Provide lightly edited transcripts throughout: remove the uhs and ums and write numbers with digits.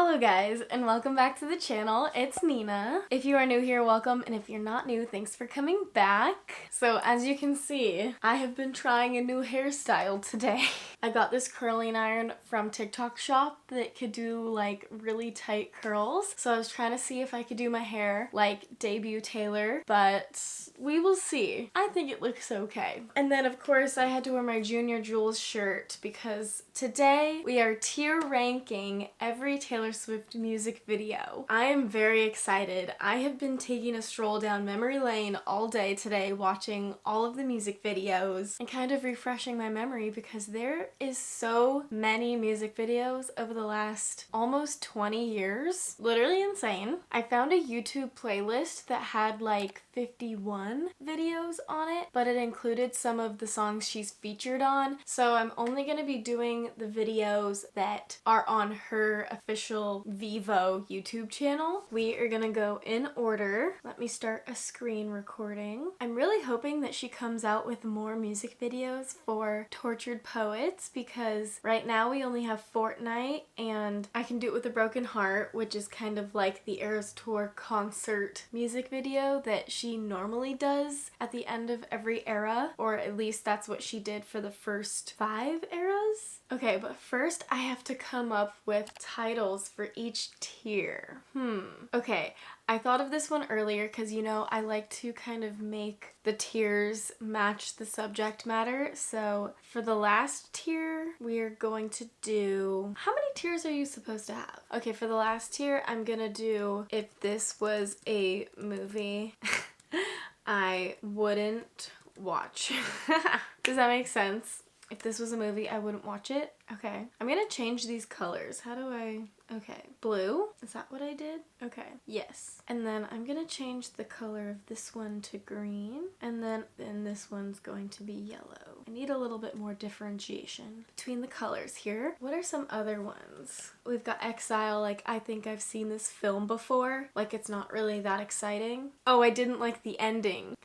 Hello guys, and welcome back to the channel. It's Nina. If you are new here, welcome, and if you're not new, thanks for coming back. So as you can see, I have been trying a new hairstyle today. I got this curling iron from TikTok shop that could do like really tight curls. So I was trying to see if I could do my hair like debut Taylor, but we will see. I think it looks okay. And then of course I had to wear my Junior Jules shirt because today we are tier ranking every Taylor Swift music video. I am very excited. I have been taking a stroll down memory lane all day today watching all of the music videos and kind of refreshing my memory because there is so many music videos over the last almost 20 years. Literally insane. I found a YouTube playlist that had like 51 videos on it, but it included some of the songs she's featured on. So I'm only going to be doing the videos that are on her official Vivo YouTube channel. We are gonna go in order. Let me start a screen recording. I'm really hoping that she comes out with more music videos for Tortured Poets because right now we only have Fortnite and I Can Do It With a Broken Heart, which is kind of like the Eras Tour concert music video that she normally does at the end of every era, or at least that's what she did for the first 5 eras. Okay, but first I have to come up with titles for each tier. Okay, I thought of this one earlier because, you know, I like to kind of make the tiers match the subject matter. So for the last tier, we're going to do... How many tiers are you supposed to have? Okay, for the last tier, I'm gonna do if this was a movie I wouldn't watch. Does that make sense? If this was a movie, I wouldn't watch it. Okay. I'm gonna change these colors. How do I... Okay. Blue? Is that what I did? Okay. Yes. And then I'm gonna change the color of this one to green. And then this one's going to be yellow. I need a little bit more differentiation between the colors here. What are some other ones? We've got Exile. Like, I think I've seen this film before. Like, it's not really that exciting. Oh, I didn't like the ending.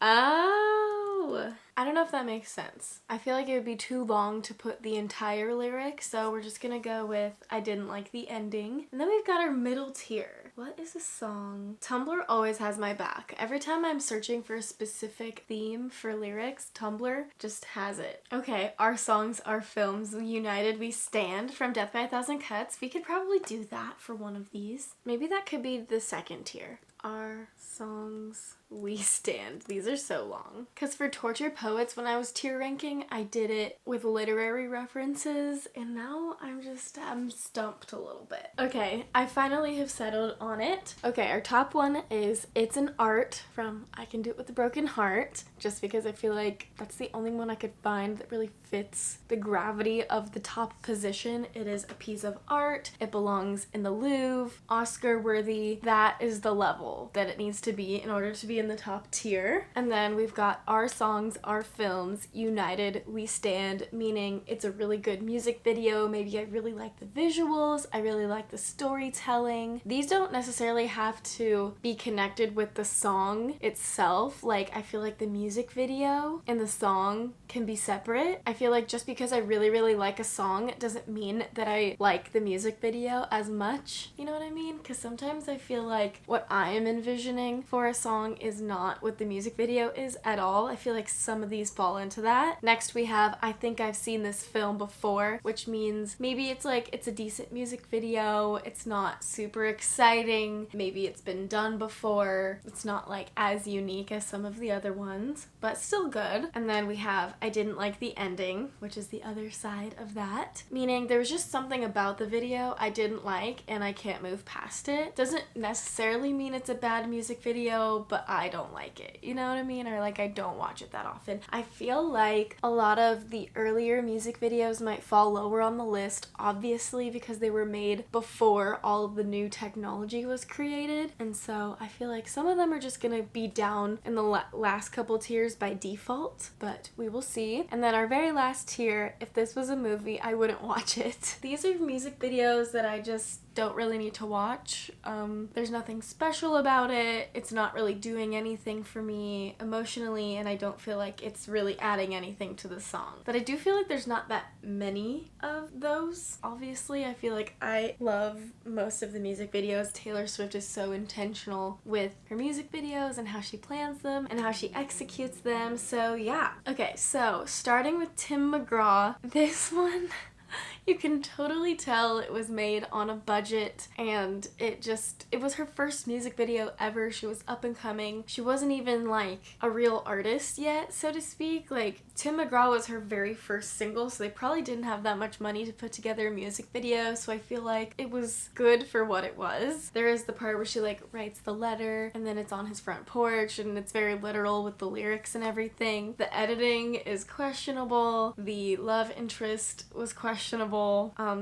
Oh! I don't know if that makes sense. I feel like it would be too long to put the entire lyric, so we're just gonna go with I didn't like the ending. And then we've got our middle tier. What is a song? Tumblr always has my back. Every time I'm searching for a specific theme for lyrics, Tumblr just has it. Okay, our songs, our films, United We Stand from Death by a Thousand Cuts. We could probably do that for one of these. Maybe that could be the second tier. Our songs we stand. These are so long. Because for Tortured Poets, when I was tier ranking, I did it with literary references, and now I'm stumped a little bit. Okay, I finally have settled on it. Okay, our top one is It's an Art from I Can Do It With a Broken Heart, just because I feel like that's the only one I could find that really fits the gravity of the top position. It is a piece of art. It belongs in the Louvre. Oscar worthy. That is the level that it needs to be in order to be in the top tier. And then we've got Our Songs, Our Films, United We Stand, meaning it's a really good music video. Maybe I really like the visuals. I really like the storytelling. These don't necessarily have to be connected with the song itself. Like, I feel like the music video and the song can be separate. I feel like just because I really, really like a song, it doesn't mean that I like the music video as much. You know what I mean? Because sometimes I feel like what I am envisioning for a song is not what the music video is at all. I feel like some of these fall into that. Next we have I Think I've Seen This Film Before, which means maybe it's like it's a decent music video. It's not super exciting. Maybe it's been done before. It's not like as unique as some of the other ones, but still good. And then we have I Didn't Like the Ending, which is the other side of that, meaning there was just something about the video I didn't like and I can't move past it. Doesn't necessarily mean it's a bad music video, but I don't like it. You know what I mean? Or like I don't watch it that often. I feel like a lot of the earlier music videos might fall lower on the list, obviously because they were made before all of the new technology was created. And so I feel like some of them are just gonna be down in the last couple tiers by default, but we will see. And then our very last tier, if this was a movie, I wouldn't watch it. These are music videos that I just don't really need to watch. There's nothing special about it. It's not really doing anything for me emotionally, and I don't feel like it's really adding anything to the song. But I do feel like there's not that many of those. Obviously, I feel like I love most of the music videos. Taylor Swift is so intentional with her music videos and how she plans them and how she executes them. So yeah. Okay, so starting with Tim McGraw, this one you can totally tell it was made on a budget, and it was her first music video ever. She was up and coming. She wasn't even like a real artist yet, so to speak. Like, Tim McGraw was her very first single, so they probably didn't have that much money to put together a music video, so I feel like it was good for what it was. There is the part where she like writes the letter, and then it's on his front porch, and it's very literal with the lyrics and everything. The editing is questionable. The love interest was questionable.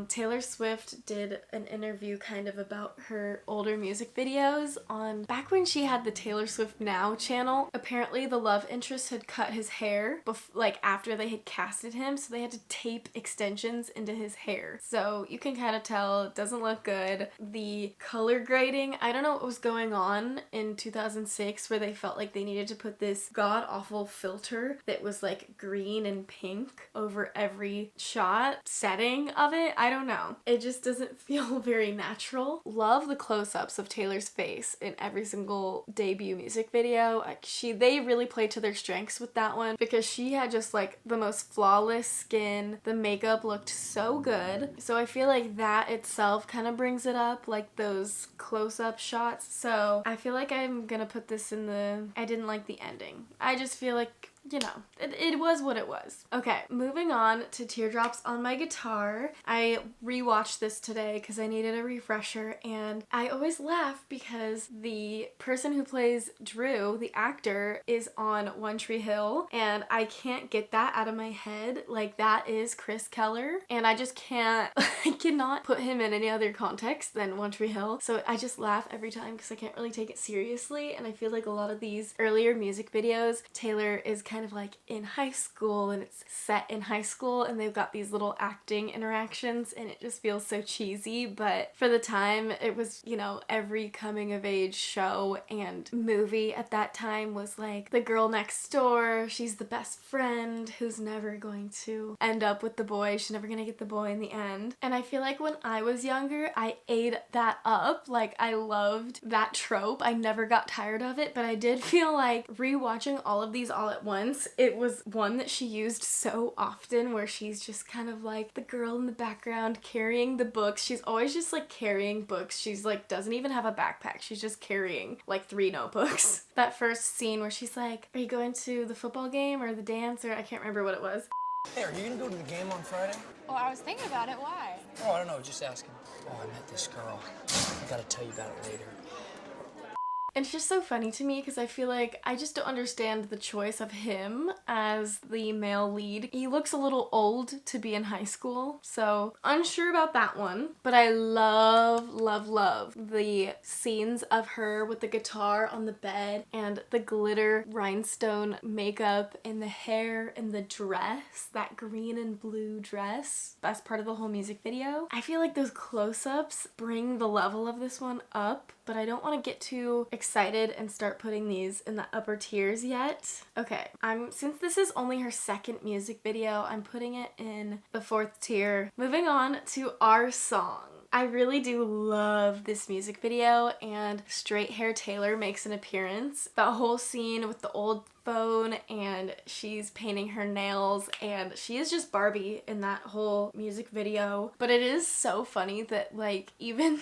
Taylor Swift did an interview kind of about her older music videos on back when she had the Taylor Swift Now channel. Apparently the love interest had cut his hair like after they had casted him, so they had to tape extensions into his hair. So you can kind of tell it doesn't look good. The color grading, I don't know what was going on in 2006 where they felt like they needed to put this god-awful filter that was like green and pink over every shot setting of it. I don't know. It just doesn't feel very natural. Love the close-ups of Taylor's face in every single debut music video. They really played to their strengths with that one because she had just like the most flawless skin. The makeup looked so good. So I feel like that itself kind of brings it up, like those close-up shots. So I feel like I'm gonna put this in the I didn't like the ending. I just feel like, you know, it was what it was. Okay, moving on to Teardrops on My Guitar. I rewatched this today because I needed a refresher, and I always laugh because the person who plays Drew, the actor, is on One Tree Hill, and I can't get that out of my head. Like, that is Chris Keller, and I just can't, I cannot put him in any other context than One Tree Hill, so I just laugh every time because I can't really take it seriously, and I feel like a lot of these earlier music videos, Taylor is kind of like in high school and it's set in high school and they've got these little acting interactions and it just feels so cheesy, but for the time it was, you know, every coming of age show and movie at that time was like the girl next door, she's the best friend who's never going to end up with the boy, she's never gonna get the boy in the end. And I feel like when I was younger I ate that up, like I loved that trope. I never got tired of it, but I did feel like rewatching all of these all at once, it was one that she used so often where she's just kind of like the girl in the background carrying the books. She's always just like carrying books. She's like doesn't even have a backpack. She's just carrying like 3 notebooks. That first scene where she's like, are you going to the football game or the dance, or I can't remember what it was. Hey, are you gonna go to the game on Friday? Well, I was thinking about it. Why? Oh, I don't know, just asking. Oh, I met this girl. I gotta tell you about it later. It's just so funny to me because I feel like I just don't understand the choice of him as the male lead. He looks a little old to be in high school, so unsure about that one. But I love, love, love the scenes of her with the guitar on the bed and the glitter rhinestone makeup and the hair and the dress, that green and blue dress. Best part of the whole music video. I feel like those close-ups bring the level of this one up, but I don't want to get too excited and start putting these in the upper tiers yet. Okay, since this is only her second music video, I'm putting it in the 4th tier. Moving on to Our Song. I really do love this music video, and Straight Hair Taylor makes an appearance. That whole scene with the old phone and she's painting her nails, and she is just Barbie in that whole music video. But it is so funny that like even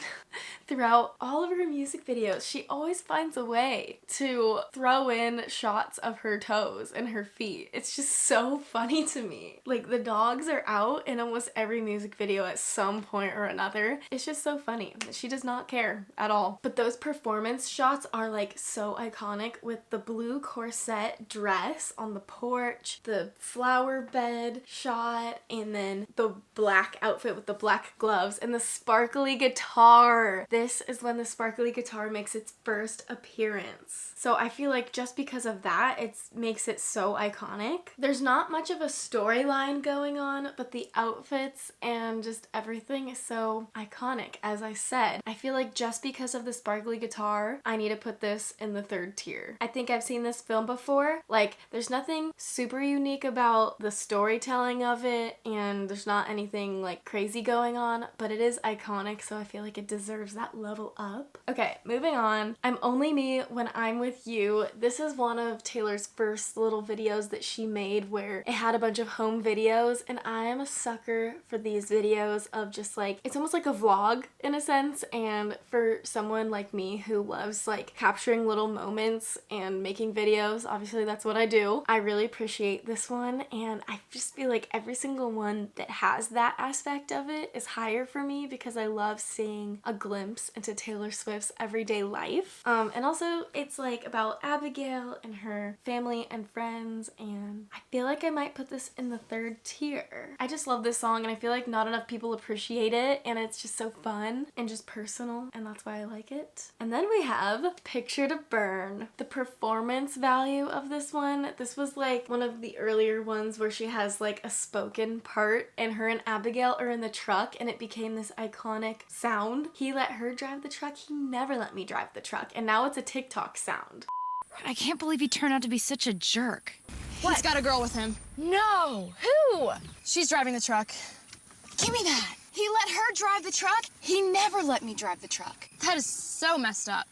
throughout all of her music videos she always finds a way to throw in shots of her toes and her feet. It's just so funny to me. Like the dogs are out in almost every music video at some point or another. It's just so funny. She does not care at all. But those performance shots are like so iconic with the blue corset wet dress on the porch, the flower bed shot, and then the black outfit with the black gloves and the sparkly guitar. This is when the sparkly guitar makes its first appearance. So I feel like just because of that, it makes it so iconic. There's not much of a storyline going on, but the outfits and just everything is so iconic. As I said, I feel like just because of the sparkly guitar, I need to put this in the third tier. I think I've seen this film before. Like, there's nothing super unique about the storytelling of it, and there's not anything like crazy going on, but it is iconic, so I feel like it deserves that level up. Okay, moving on. I'm Only Me When I'm With You. This is one of Taylor's first little videos that she made where it had a bunch of home videos, and I am a sucker for these videos of just like, it's almost like a vlog in a sense, and for someone like me who loves like capturing little moments and making videos, obviously that's what I do, I really appreciate this one, and I just feel like every single one that has that aspect of it is higher for me because I love seeing a glimpse into Taylor Swift's everyday life. And also it's like about Abigail and her family and friends, and I feel like I might put this in the third tier. I just love this song, and I feel like not enough people appreciate it, and it's just so fun and just personal, and that's why I like it. And then we have Picture to Burn. The performance value of this one, this was like one of the earlier ones where she has like a spoken part and her and Abigail are in the truck, and it became this iconic sound. He let her drive the truck, he never let me drive the truck, and now it's a TikTok sound. I can't believe he turned out to be such a jerk. What? He's got a girl with him. No! Who? She's driving the truck. Give me that! He let her drive the truck? He never let me drive the truck. That is so messed up.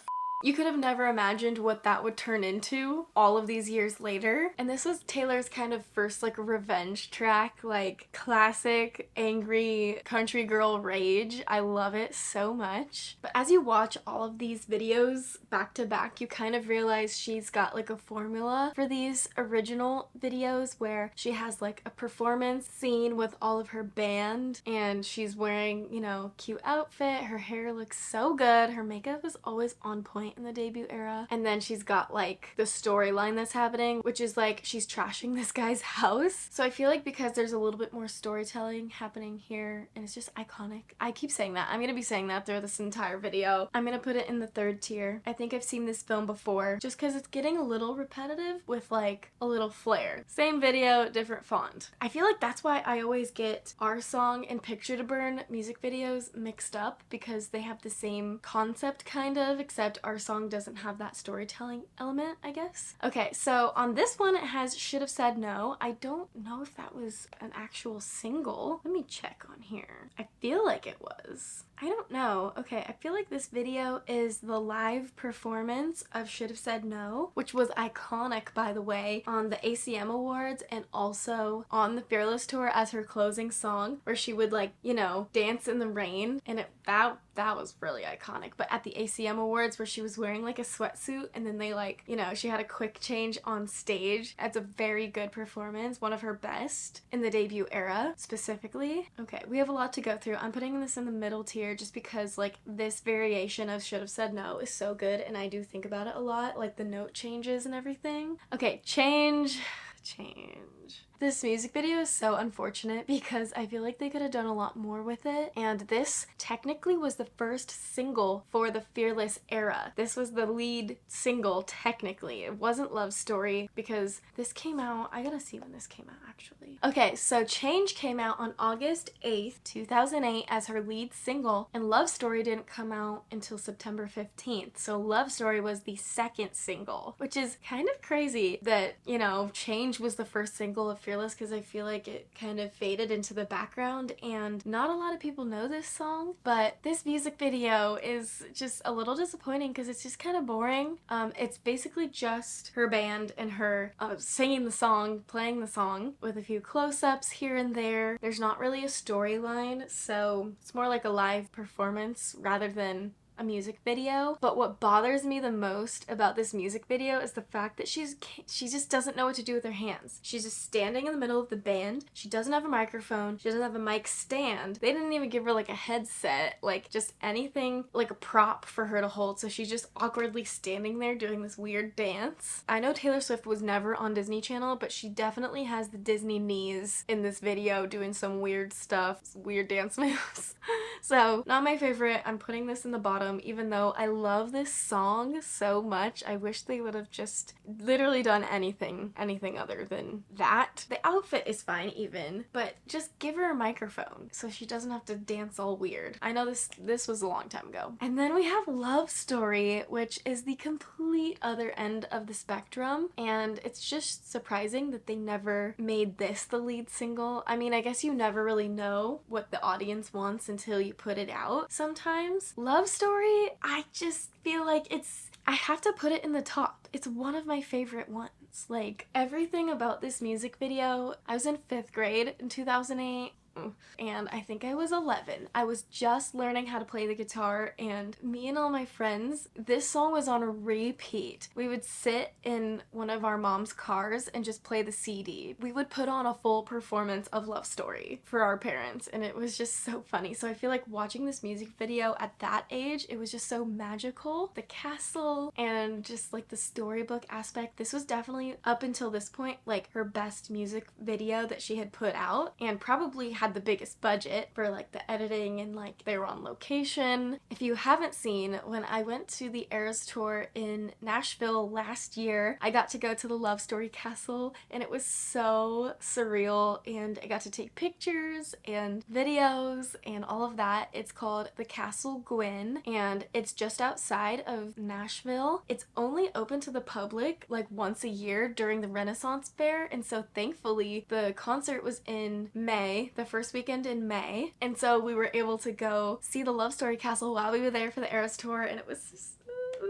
You could have never imagined what that would turn into all of these years later. And this was Taylor's kind of first like revenge track, like classic angry country girl rage. I love it so much. But as you watch all of these videos back to back, you kind of realize she's got like a formula for these original videos where she has like a performance scene with all of her band, and she's wearing, you know, cute outfit, her hair looks so good, her makeup is always on point in the debut era, and then she's got like the storyline that's happening, which is like she's trashing this guy's house. So I feel like because there's a little bit more storytelling happening here, and it's just iconic. I keep saying that. I'm gonna be saying that through this entire video. I'm gonna put it in the third tier. I think I've seen this film before just because it's getting a little repetitive with like a little flair. Same video, different font. I feel like that's why I always get Our Song and Picture to Burn music videos mixed up, because they have the same concept kind of, except Our Song doesn't have that storytelling element, I guess. Okay, so on this one it has Should Have Said No. I don't know if that was an actual single. Let me check on here. I feel like it was. I don't know. Okay, I feel like this video is the live performance of Should Have Said No, which was iconic, by the way, on the ACM Awards and also on the Fearless tour as her closing song, where she would like, you know, dance in the rain, and that was really iconic. But at the ACM Awards where she was wearing like a sweatsuit and then they like, you know, she had a quick change on stage. That's a very good performance, one of her best in the debut era specifically. Okay, we have a lot to go through. I'm putting this in the middle tier just because like this variation of Should Have Said No is so good, and I do think about it a lot, like the note changes and everything. Okay, change. This music video is so unfortunate because I feel like they could have done a lot more with it, and this technically was the first single for the Fearless era. This was the lead single technically. It wasn't Love Story because this came out, I gotta see when this came out actually. Okay, so Change came out on August 8th, 2008 as her lead single, and Love Story didn't come out until September 15th. So Love Story was the second single, which is kind of crazy that, you know, Change was the first single of Fearless, because I feel like it kind of faded into the background and not a lot of people know this song. But this music video is just a little disappointing because it's just kind of boring. It's basically just her band and her singing the song, playing the song with a few close-ups here and there. There's not really a storyline, so it's more like a live performance rather than a music video. But what bothers me the most about this music video is the fact that she just doesn't know what to do with her hands. She's just standing in the middle of the band. She doesn't have a microphone. She doesn't have a mic stand. They didn't even give her like a headset, like just anything, like a prop for her to hold. So she's just awkwardly standing there doing this weird dance. I know Taylor Swift was never on Disney Channel, but she definitely has the Disney knees in this video doing some weird stuff, weird dance moves. So not my favorite. I'm putting this in the bottom, even though I love this song so much. I wish they would have just literally done anything other than that. The outfit is fine even, but just give her a microphone so she doesn't have to dance all weird. I know this was a long time ago. And then we have Love Story, which is the complete other end of the spectrum, and it's just surprising that they never made this the lead single. I mean, I guess you never really know what the audience wants until you put it out sometimes. Love Story, I just feel like I have to put it in the top. It's one of my favorite ones. Like, everything about this music video, I was in 5th grade in 2008. And I think I was 11. I was just learning how to play the guitar, and me and all my friends, this song was on a repeat. We would sit in one of our mom's cars and just play the CD. We would put on a full performance of Love Story for our parents, and it was just so funny. So I feel like watching this music video at that age, it was just so magical. The castle and just like the storybook aspect. This was definitely, up until this point, like her best music video that she had put out, and probably had the biggest budget for like the editing, and like they were on location. If you haven't seen, when I went to the Eras tour in Nashville last year, I got to go to the Love Story castle, and it was so surreal, and I got to take pictures and videos and all of that. It's called the Castle Gwyn, and it's just outside of Nashville. It's only open to the public like once a year during the Renaissance Fair, and so thankfully the concert was in May, the first weekend in May, and so we were able to go see the Love Story castle while we were there for the Eras tour, and it was just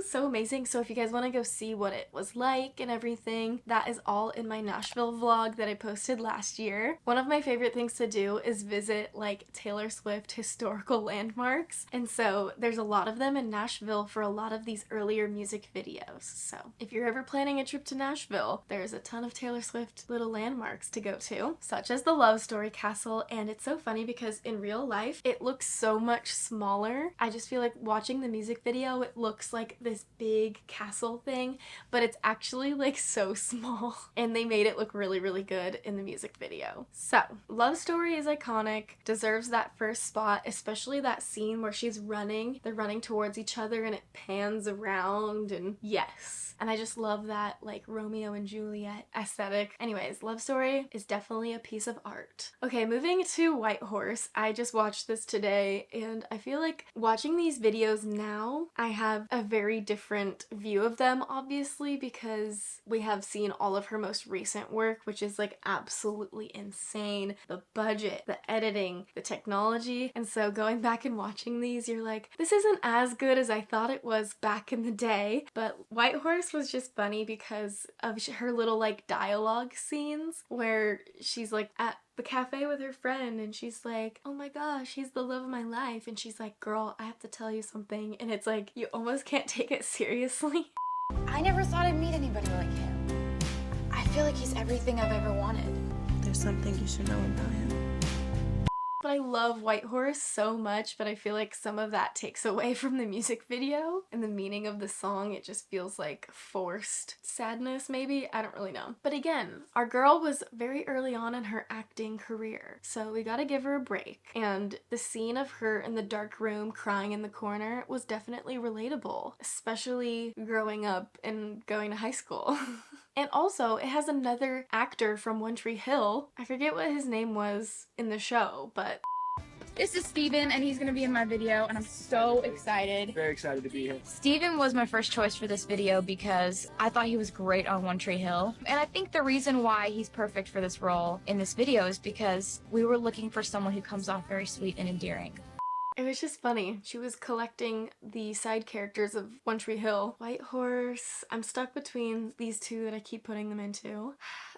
so amazing. So if you guys want to go see what it was like and everything, that is all in my Nashville vlog that I posted last year. One of my favorite things to do is visit like Taylor Swift historical landmarks, and so there's a lot of them in Nashville for a lot of these earlier music videos. So if you're ever planning a trip to Nashville, there's a ton of Taylor Swift little landmarks to go to, such as the Love Story castle. And it's so funny because in real life it looks so much smaller. I just feel like watching the music video, it looks like this big castle thing, but it's actually like so small, and they made it look really, really good in the music video. So Love Story is iconic, deserves that first spot, especially that scene where she's running, they're running towards each other and it pans around, and yes. And I just love that like Romeo and Juliet aesthetic. Anyways, Love Story is definitely a piece of art. Okay, moving to White Horse. I just watched this today, and I feel like watching these videos now, I have a very different view of them, obviously, because we have seen all of her most recent work, which is like absolutely insane. The budget, the editing, the technology. And so going back and watching these, you're like, this isn't as good as I thought it was back in the day. But White Horse was just funny because of her little like dialogue scenes where she's like at the cafe with her friend, and she's like, oh my gosh, he's the love of my life, and she's like, girl, I have to tell you something, and it's like you almost can't take it seriously. I never thought I'd meet anybody like him. I feel like he's everything I've ever wanted. There's something you should know about him. But I love White Horse so much, but I feel like some of that takes away from the music video and the meaning of the song. It just feels like forced sadness, maybe? I don't really know. But again, our girl was very early on in her acting career, so we gotta give her a break. And the scene of her in the dark room crying in the corner was definitely relatable, especially growing up and going to high school. And also, it has another actor from One Tree Hill. I forget what his name was in the show, but... This is Steven, and he's gonna be in my video, and I'm so excited. Very excited to be here. Steven was my first choice for this video because I thought he was great on One Tree Hill. And I think the reason why he's perfect for this role in this video is because we were looking for someone who comes off very sweet and endearing. It was just funny. She was collecting the side characters of One Tree Hill. White Horse. I'm stuck between these two that I keep putting them into.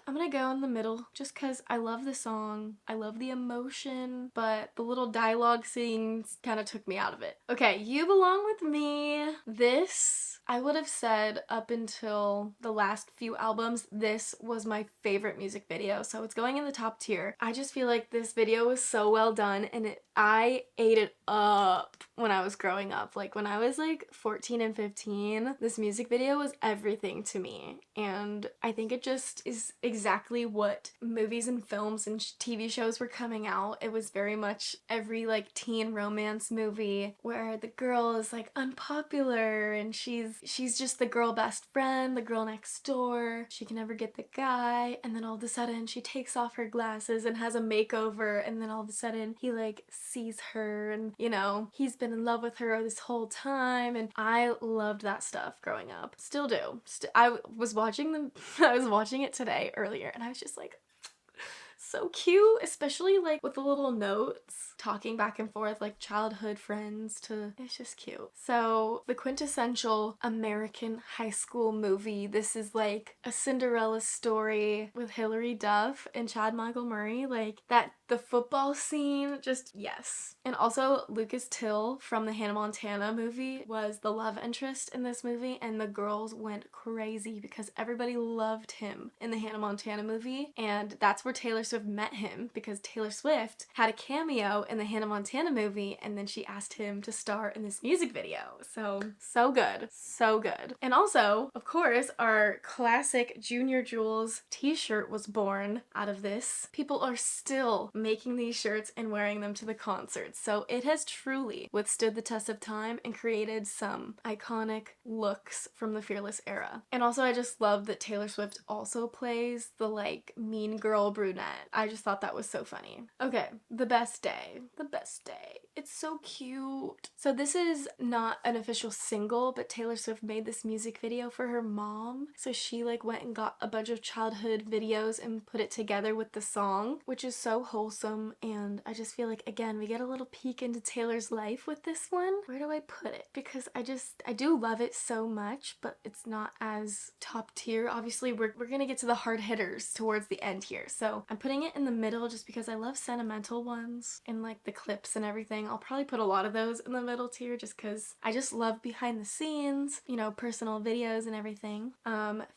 I'm gonna go in the middle just because I love the song. I love the emotion, but the little dialogue scenes kind of took me out of it. Okay, You Belong With Me. This, I would have said up until the last few albums, this was my favorite music video. So it's going in the top tier. I just feel like this video was so well done and I ate it up when I was growing up. Like when I was like 14 and 15, this music video was everything to me. And I think it just is exactly what movies and films and TV shows were coming out. It was very much every like teen romance movie where the girl is like unpopular and she's just the girl best friend, the girl next door. She can never get the guy, and then all of a sudden she takes off her glasses and has a makeover, and then all of a sudden he like sees her and, you know, he's been in love with her this whole time. And I loved that stuff growing up. Still do. I was watching it today earlier and I was just like, so cute, especially like with the little notes talking back and forth like childhood friends to, it's just cute. So the quintessential American high school movie, this is like a Cinderella story with Hilary Duff and Chad Michael Murray, like that, the football scene, just yes. And also Lucas Till from the Hannah Montana movie was the love interest in this movie, and the girls went crazy because everybody loved him in the Hannah Montana movie, and that's where Taylor Swift met him because Taylor Swift had a cameo in the Hannah Montana movie and then she asked him to star in this music video. So good. So good. And also, of course, our classic Junior Jewels t-shirt was born out of this. People are still making these shirts and wearing them to the concerts. So it has truly withstood the test of time and created some iconic looks from the Fearless era. And also I just love that Taylor Swift also plays the like mean girl brunette. I just thought that was so funny. Okay, The Best Day. The Best Day. It's so cute. So this is not an official single, but Taylor Swift made this music video for her mom. So she like went and got a bunch of childhood videos and put it together with the song, which is so wholesome. And I just feel like, again, we get a little peek into Taylor's life with this one. Where do I put it? Because I do love it so much, but it's not as top tier. Obviously, we're gonna get to the hard hitters towards the end here. So I'm putting it in the middle just because I love sentimental ones and like the clips and everything. I'll probably put a lot of those in the middle tier just because I just love behind the scenes, you know, personal videos and everything.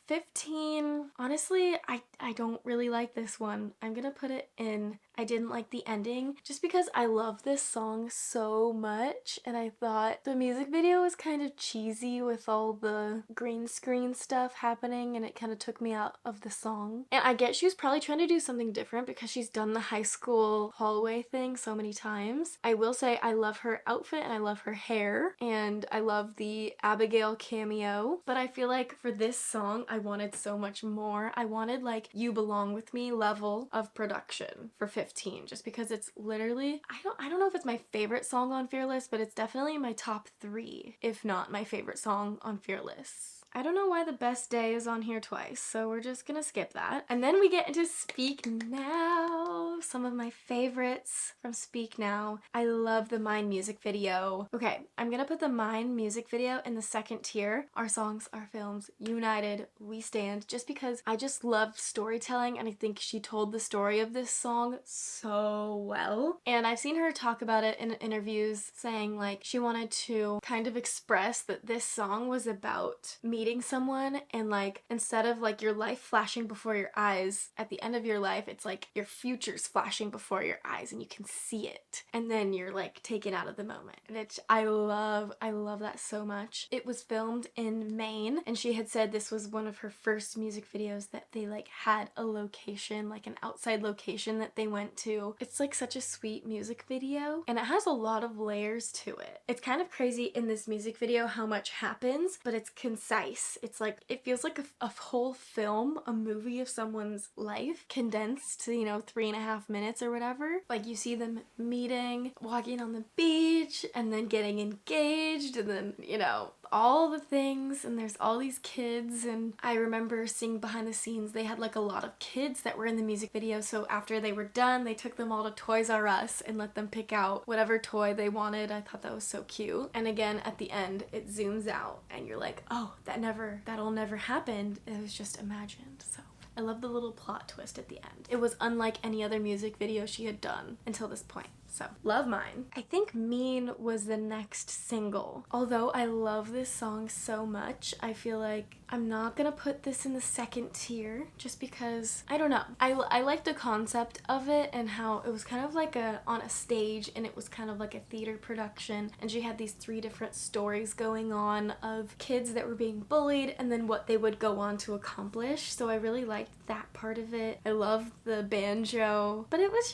15, honestly, I don't really like this one. I'm gonna put it in I didn't like the ending just because I love this song so much and I thought the music video was kind of cheesy with all the green screen stuff happening and it kind of took me out of the song. And I get she was probably trying to do something different because she's done the high school hallway thing so many times. I will say I love her outfit and I love her hair and I love the Abigail cameo, but I feel like for this song I wanted so much more. I wanted like You Belong With Me level of production for 15 just because it's literally, I don't know if it's my favorite song on Fearless, but it's definitely my top 3 if not my favorite song on Fearless. I don't know why The Best Day is on here twice, so we're just gonna skip that. And then we get into Speak Now, some of my favorites from Speak Now. I love the Mine music video. Okay, I'm gonna put the Mine music video in the second tier. Our songs, our films, United, We Stand, just because I just love storytelling and I think she told the story of this song so well. And I've seen her talk about it in interviews saying like she wanted to kind of express that this song was about meeting someone and like instead of like your life flashing before your eyes at the end of your life, it's like your future's flashing before your eyes and you can see it and then you're like taken out of the moment. And I love that so much. It was filmed in Maine and she had said this was one of her first music videos that they like had a location, like an outside location that they went to. It's like such a sweet music video and it has a lot of layers to it. It's kind of crazy in this music video how much happens, but it's concise. It's like, it feels like a whole film, a movie of someone's life condensed to, you know, 3.5 minutes or whatever. Like you see them meeting, walking on the beach, and then getting engaged, and then, you know, all the things, and there's all these kids. And I remember seeing behind the scenes they had like a lot of kids that were in the music video, so after they were done they took them all to Toys R Us and let them pick out whatever toy they wanted. I thought that was so cute. And again at the end it zooms out and you're like, oh, that'll never happen, it was just imagined. So I love the little plot twist at the end. It was unlike any other music video she had done until this point. So, love mine. I think Mean was the next single. Although I love this song so much, I feel like I'm not gonna put this in the second tier just because, I don't know. I like the concept of it and how it was kind of like on a stage, and it was kind of like a theater production, and she had these 3 different stories going on of kids that were being bullied and then what they would go on to accomplish. So I really liked that part of it. I loved the banjo, but it was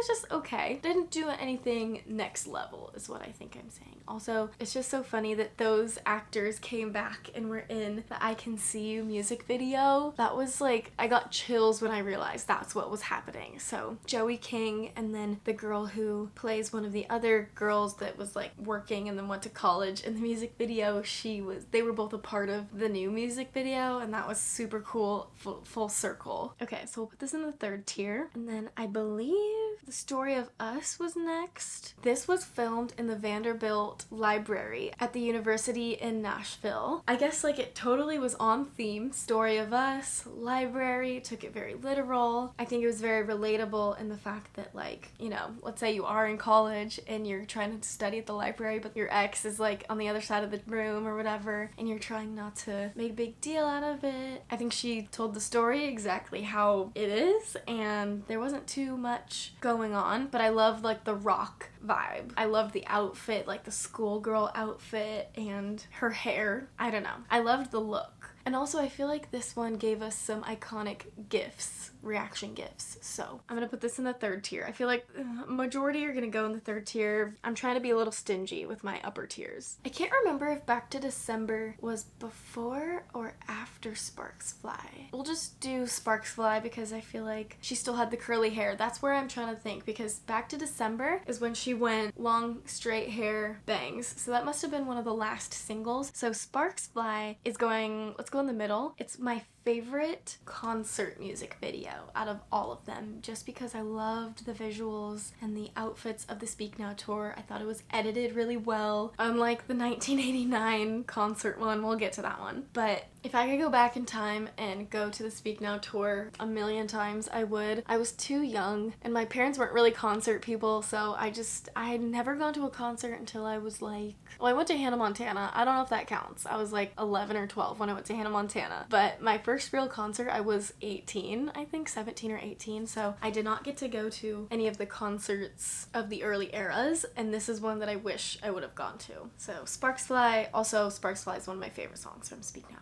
just okay. Didn't do anything next level is what I think I'm saying. Also, it's just so funny that those actors came back and were in the I Can See You music video. That was like, I got chills when I realized that's what was happening. So Joey King, and then the girl who plays one of the other girls that was like working and then went to college in the music video, they were both a part of the new music video, and that was super cool. Full circle. Okay, so we'll put this in the 3rd tier, and then I believe The Story of Us was next. This was filmed in the Vanderbilt Library at the university in Nashville. I guess like it totally was on theme. Story of Us, library, took it very literal. I think it was very relatable in the fact that, like, you know, let's say you are in college and you're trying to study at the library, but your ex is like on the other side of the room or whatever, and you're trying not to make a big deal out of it. I think she told the story exactly how it is, and there wasn't too much going on, but I loved like the rock vibe. I loved the outfit, like the schoolgirl outfit and her hair. I don't know. I loved the look. And also I feel like this one gave us some iconic gifs, reaction gifs. So I'm gonna put this in the 3rd tier. I feel like majority are gonna go in the 3rd tier. I'm trying to be a little stingy with my upper tiers. I can't remember if Back to December was before or after Sparks Fly. We'll just do Sparks Fly because I feel like she still had the curly hair. That's where I'm trying to think, because Back to December is when she went long straight hair bangs. So that must have been one of the last singles. So Sparks Fly is going, let's go in the middle. It's my favorite concert music video out of all of them, just because I loved the visuals and the outfits of the Speak Now tour. I thought it was edited really well, unlike the 1989 concert one. We'll get to that one. But if I could go back in time and go to the Speak Now tour a million times, I would. I was too young and my parents weren't really concert people, so I had never gone to a concert until I was like, well, I went to Hannah Montana. I don't know if that counts. I was like 11 or 12 when I went to Hannah Montana. But my first real concert, I was 18, I think 17 or 18, so I did not get to go to any of the concerts of the early eras, and this is one that I wish I would have gone to. So Sparks Fly, also Sparks Fly is one of my favorite songs from Speak Now.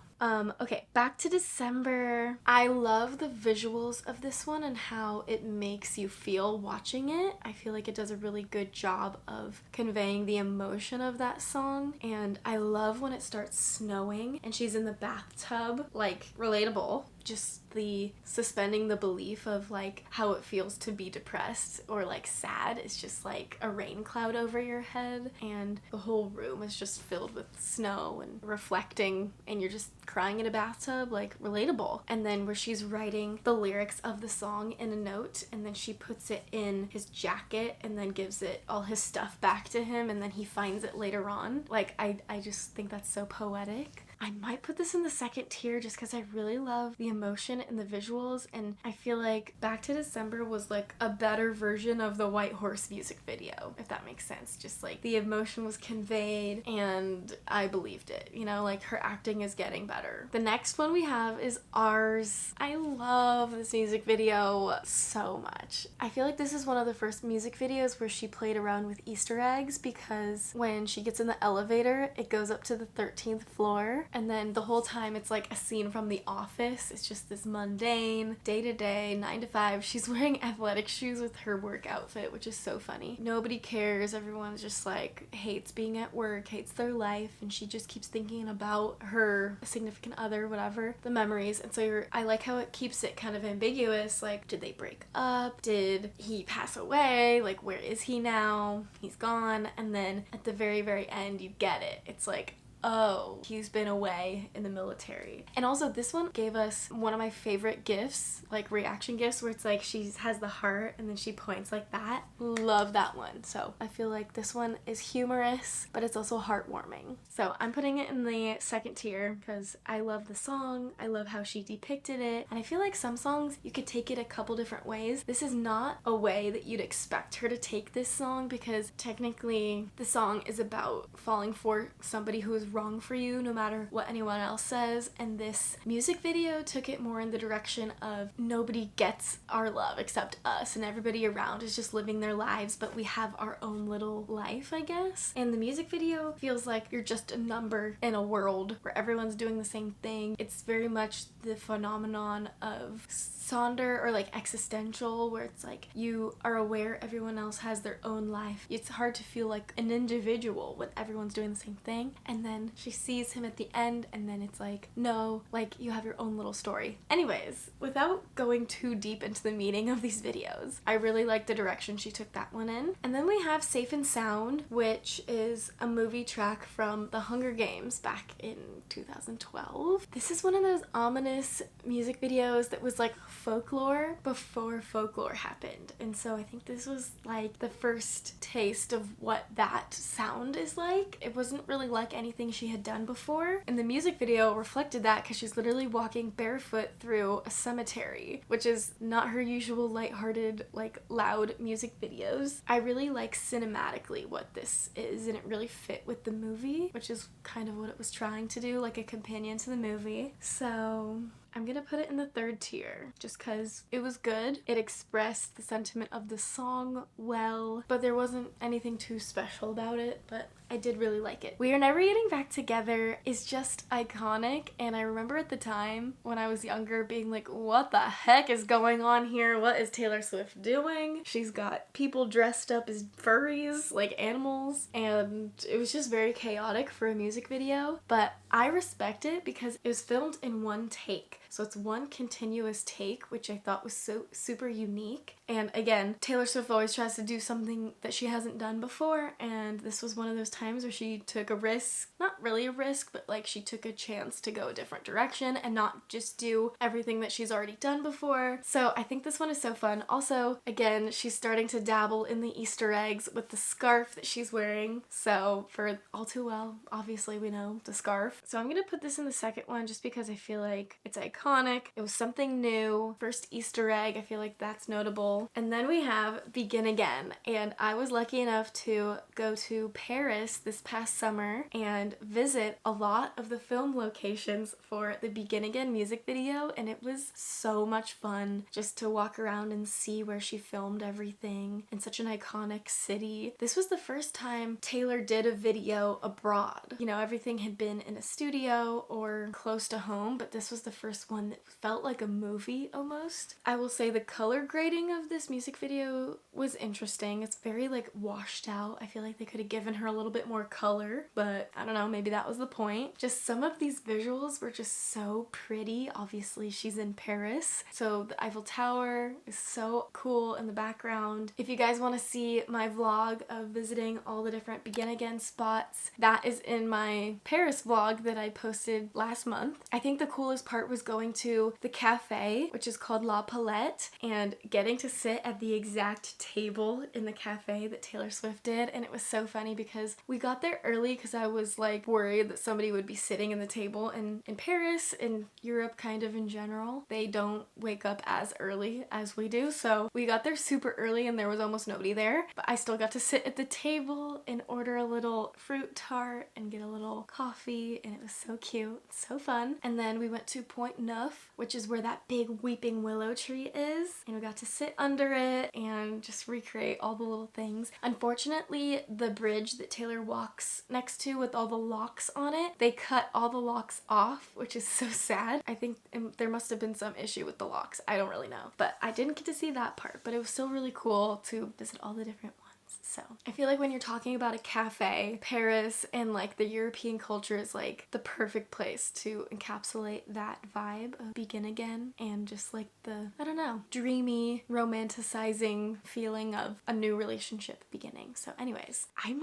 Okay, Back to December. I love the visuals of this one and how it makes you feel watching it. I feel like it does a really good job of conveying the emotion of that song, and I love when it starts snowing and she's in the bathtub, like, relatable. Just the suspending the belief of like how it feels to be depressed or like sad. It's just like a rain cloud over your head, and the whole room is just filled with snow and reflecting, and you're just crying in a bathtub, like, relatable. And then where she's writing the lyrics of the song in a note, and then she puts it in his jacket and then gives it all his stuff back to him, and then he finds it later on. Like, I just think that's so poetic. I might put this in the 2nd tier just because I really love the emotion and the visuals, and I feel like Back to December was like a better version of the White Horse music video, if that makes sense. Just like the emotion was conveyed and I believed it, you know, like her acting is getting better. The next one we have is Ours. I love this music video so much. I feel like this is one of the first music videos where she played around with Easter eggs, because when she gets in the elevator, it goes up to the 13th floor. And then the whole time it's like a scene from The Office. It's just this mundane, day-to-day, 9 to 5. She's wearing athletic shoes with her work outfit, which is so funny. Nobody cares. Everyone's just like hates being at work, hates their life, and she just keeps thinking about her significant other, whatever, the memories. And so I like how it keeps it kind of ambiguous. Like, did they break up? Did he pass away? Like, where is he now? He's gone. And then at the very, very end, you get it. It's like, oh, he's been away in the military. And also this one gave us one of my favorite gifs, like reaction gifs, where it's like she has the heart and then she points like that. Love that one. So I feel like this one is humorous, but it's also heartwarming. So I'm putting it in the second tier because I love the song. I love how she depicted it. And I feel like some songs you could take it a couple different ways. This is not a way that you'd expect her to take this song because technically the song is about falling for somebody who is wrong for you no matter what anyone else says. And this music video took it more in the direction of nobody gets our love except us and everybody around is just living their lives, but we have our own little life, I guess. And the music video feels like you're just a number in a world where everyone's doing the same thing. It's very much the phenomenon of sonder or like existential, where it's like you are aware everyone else has their own life. It's hard to feel like an individual when everyone's doing the same thing. And then she sees him at the end and then it's like, no, like you have your own little story. Anyways, without going too deep into the meaning of these videos, I really like the direction she took that one in. And then we have Safe and Sound, which is a movie track from The Hunger Games back in 2012. This is one of those ominous music videos that was like Folklore before Folklore happened. And so I think this was like the first taste of what that sound is like. It wasn't really like anything she had done before. And the music video reflected that because she's literally walking barefoot through a cemetery, which is not her usual lighthearted, like loud music videos. I really like cinematically what this is, and it really fit with the movie, which is kind of what it was trying to do, like a companion to the movie. So I'm gonna put it in the third tier just because it was good. It expressed the sentiment of the song well, but there wasn't anything too special about it, but I did really like it. We Are Never Getting Back Together is just iconic, and I remember at the time when I was younger being like, what the heck is going on here? What is Taylor Swift doing? She's got people dressed up as furries, like animals, and it was just very chaotic for a music video, but I respect it because it was filmed in one take. So it's one continuous take, which I thought was so super unique. And again, Taylor Swift always tries to do something that she hasn't done before, and this was one of those times where she took a risk. Not really a risk, but like she took a chance to go a different direction and not just do everything that she's already done before. So I think this one is so fun. Also, again, she's starting to dabble in the Easter eggs with the scarf that she's wearing. So for All Too Well, obviously we know the scarf. So I'm gonna put this in the second one just because I feel like it's iconic. It was something new. First Easter egg, I feel like that's notable. And then we have Begin Again. And I was lucky enough to go to Paris this past summer and visit a lot of the film locations for the Begin Again music video, and it was so much fun just to walk around and see where she filmed everything in such an iconic city. This was the first time Taylor did a video abroad. You know, everything had been in a studio or close to home, but this was the first one that felt like a movie almost. I will say the color grading of this music video was interesting. It's very like washed out. I feel like they could have given her a little bit more color, but I don't know, maybe that was the point. Just some of these visuals were just so pretty. Obviously she's in Paris, so the Eiffel Tower is so cool in the background. If you guys want to see my vlog of visiting all the different Begin Again spots, that is in my Paris vlog that I posted last month. I think the coolest part was going to the cafe, which is called La Palette, and getting to sit at the exact table in the cafe that Taylor Swift did. And it was so funny because we got there early because I was like worried that somebody would be sitting in the table, and in Paris, in Europe kind of in general, they don't wake up as early as we do. So we got there super early and there was almost nobody there, but I still got to sit at the table and order a little fruit tart and get a little coffee, and it was so cute, so fun. And then we went to Point Neuf, which is where that big weeping willow tree is, and we got to sit under it and just recreate all the little things. Unfortunately, the bridge that Taylor walks next to with all the locks on it, they cut all the locks off, which is so sad. I think there must have been some issue with the locks. I don't really know, but I didn't get to see that part, but it was still really cool to visit all the different ones. So I feel like when you're talking about a cafe, Paris and like the European culture is like the perfect place to encapsulate that vibe of Begin Again and just like the, I don't know, dreamy, romanticizing feeling of a new relationship beginning. So anyways, I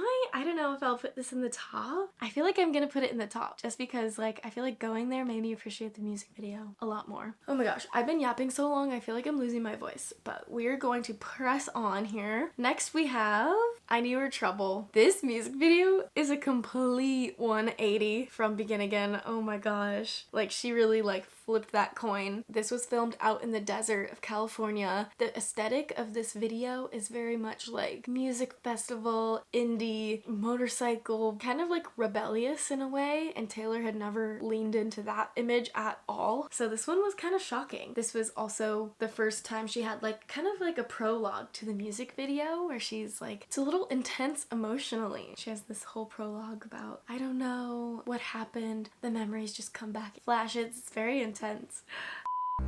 don't know if I'll put this in the top. I feel like I'm gonna put it in the top just because like I feel like going there made me appreciate the music video a lot more. Oh my gosh, I've been yapping so long I feel like I'm losing my voice, but we're going to press on here. Next we have I Knew Her Trouble. This music video is a complete 180 from Begin Again. Oh my gosh. Like she really like flipped that coin. This was filmed out in the desert of California. The aesthetic of this video is very much like music festival, indie, motorcycle, kind of like rebellious in a way, and Taylor had never leaned into that image at all. So this one was kind of shocking. This was also the first time she had like kind of like a prologue to the music video where she's like, it's a little intense emotionally. She has this whole prologue about, I don't know what happened, the memories just come back in flashes. It's very intense.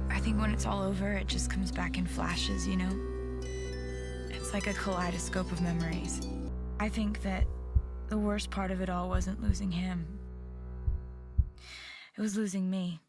I think when it's all over, it just comes back in flashes, you know? It's like a kaleidoscope of memories. I think that the worst part of it all wasn't losing him. It was losing me.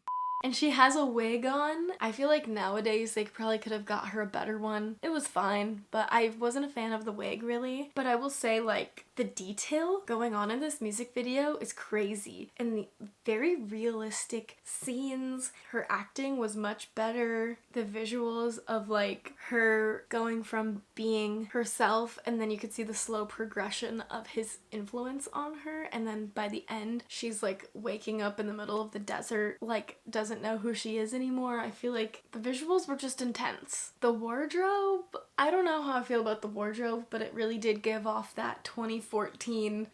And she has a wig on. I feel like nowadays they probably could have got her a better one. It was fine, but I wasn't a fan of the wig really. But I will say like the detail going on in this music video is crazy. And the very realistic scenes. Her acting was much better. The visuals of like her going from being herself and then you could see the slow progression of his influence on her. And then by the end, she's like waking up in the middle of the desert, like doesn't know who she is anymore. I feel like the visuals were just intense. The wardrobe, I don't know how I feel about the wardrobe, but it really did give off that 2013,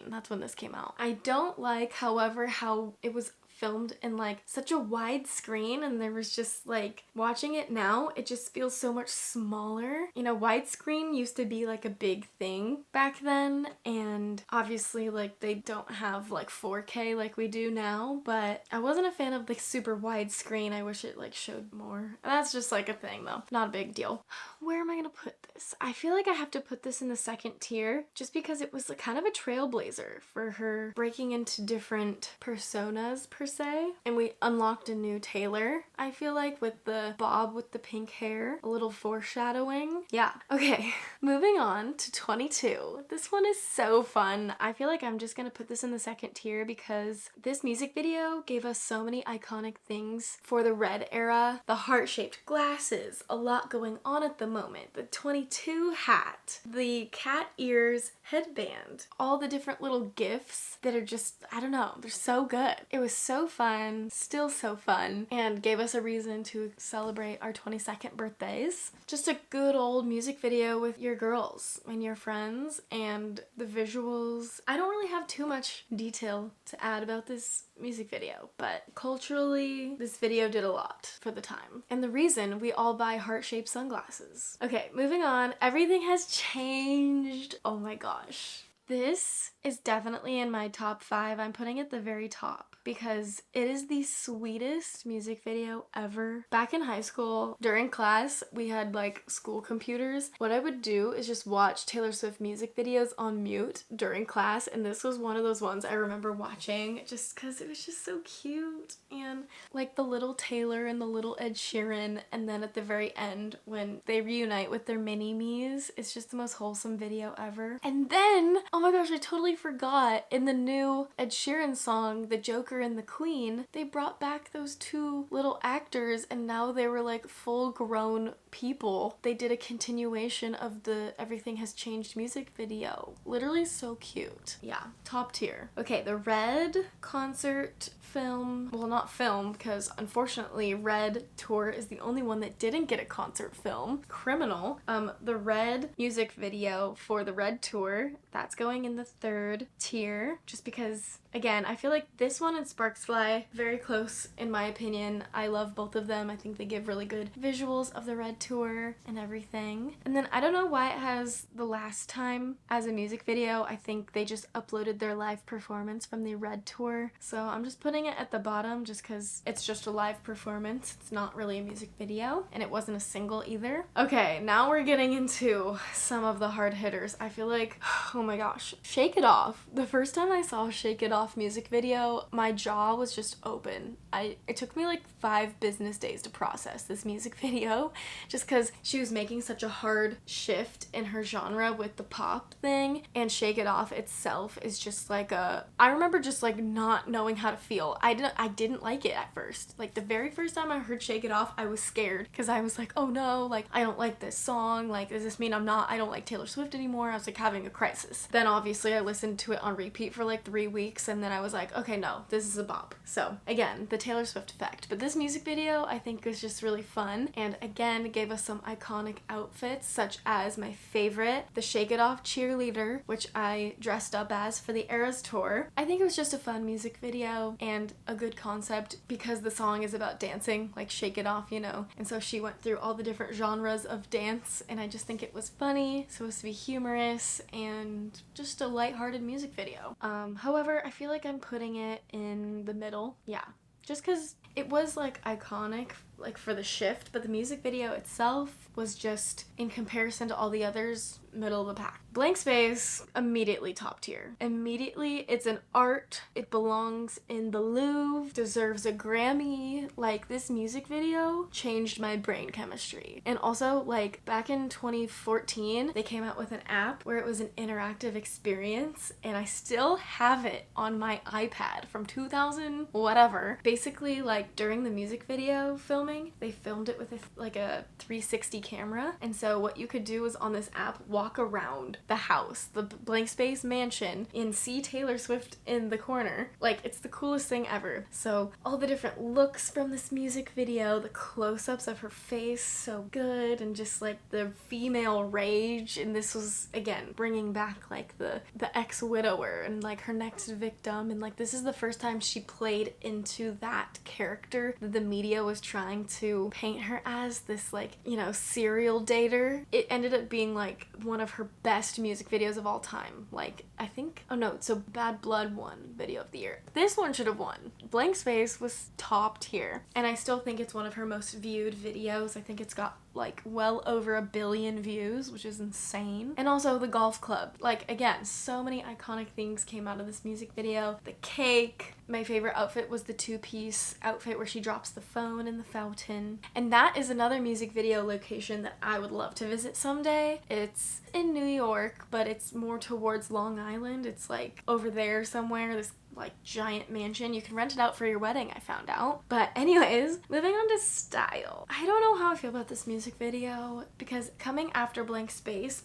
that's when this came out. I don't like, however, how it was filmed in like such a wide screen, and there was just like watching it now it just feels so much smaller. You know, widescreen used to be like a big thing back then, and obviously like they don't have like 4K like we do now, but I wasn't a fan of the super wide screen. I wish it like showed more. That's just like a thing though, not a big deal. Where am I gonna put this? I feel like I have to put this in the second tier just because it was like kind of a trailblazer for her breaking into different personas per se, and we unlocked a new Taylor, I feel like, with the bob with the pink hair, a little foreshadowing. Yeah. Okay, moving on to 22. This one is so fun. I feel like I'm just gonna put this in the second tier because this music video gave us so many iconic things for the Red era. The heart-shaped glasses, a lot going on at the moment, the 22 hat, the cat ears headband, all the different little gifts that are just, I don't know, they're so good. It was so fun, still so fun, and gave us a reason to celebrate our 22nd birthdays. Just a good old music video with your girls and your friends, and the visuals. I don't really have too much detail to add about this music video, but culturally this video did a lot for the time, and the reason we all buy heart-shaped sunglasses. Okay, moving on. Everything has changed. Oh my gosh. This is definitely in my top 5. I'm putting it at the very top because it is the sweetest music video ever. Back in high school, during class, we had like school computers. What I would do is just watch Taylor Swift music videos on mute during class, and this was one of those ones I remember watching just because it was just so cute, and like the little Taylor and the little Ed Sheeran, and then at the very end when they reunite with their mini-me's, it's just the most wholesome video ever. And then, oh my gosh, I totally forgot, in the new Ed Sheeran song, The Joker and the Queen, they brought back those two little actors, and now they were like full-grown people. They did a continuation of the Everything Has Changed music video. Literally so cute. Yeah, top tier. Okay, the Red concert film, well, not film, because unfortunately Red tour is the only one that didn't get a concert film. Criminal. The Red music video for the Red tour, that's going going in the third tier just because, again, I feel like this one and Sparks Fly, very close in my opinion. I love both of them. I think they give really good visuals of the Red Tour and everything. And then I don't know why it has The Last Time as a music video. I think they just uploaded their live performance from the Red Tour. So I'm just putting it at the bottom just because it's just a live performance. It's not really a music video, and it wasn't a single either. Okay, now we're getting into some of the hard hitters. I feel like, oh my gosh, Shake It Off. The first time I saw Shake It Off music video, my jaw was just open. It took me like 5 business days to process this music video just because she was making such a hard shift in her genre with the pop thing, and Shake It Off itself is just like I remember just like not knowing how to feel. I didn't like it at first. Like the very first time I heard Shake It Off, I was scared because I was like, oh no, like I don't like this song. Like, does this mean I don't like Taylor Swift anymore? I was like having a crisis. Then obviously I listened to it on repeat for like 3 weeks, and then I was like, okay, no, this is a bop. So again, the Taylor Swift effect. But this music video I think was just really fun, and again gave us some iconic outfits such as my favorite, the Shake It Off cheerleader, which I dressed up as for the Eras tour. I think it was just a fun music video and a good concept because the song is about dancing, like Shake It Off, you know, and so she went through all the different genres of dance, and I just think it was funny, supposed to be humorous, and just a lighthearted music video. However, I feel like I'm putting it in the middle, yeah, just because it was like iconic like for the shift, but the music video itself was just, in comparison to all the others, middle of the pack. Blank Space, immediately top tier. Immediately, it's an art. It belongs in the Louvre, deserves a Grammy. Like, this music video changed my brain chemistry. And also, like, back in 2014, they came out with an app where it was an interactive experience, and I still have it on my iPad from 2000 whatever. Basically, like, during the music video filming, they filmed it with like a 360 camera, and so what you could do was on this app walk around the house, the Blank Space mansion, and see Taylor Swift in the corner. Like, it's the coolest thing ever. So all the different looks from this music video, the close-ups of her face, so good, and just like the female rage, and this was again bringing back like the ex-widower and like her next victim, and like this is the first time she played into that character that the media was trying to paint her as, this like, you know, serial dater. It ended up being like one of her best music videos of all time. Like, I think, oh no, so Bad Blood won video of the year. This one should have won. Blank Space was top tier, and I still think it's one of her most viewed videos. I think it's got like well over 1 billion views, which is insane. And also the golf club. Like, again, so many iconic things came out of this music video. The cake. My favorite outfit was the 2-piece outfit where she drops the phone in the fountain. And that is another music video location that I would love to visit someday. It's in New York, but it's more towards Long Island. It's like over there somewhere, this like giant mansion. You can rent it out for your wedding, I found out. But anyways, moving on to style. I don't know how I feel about this music video because coming after Blank Space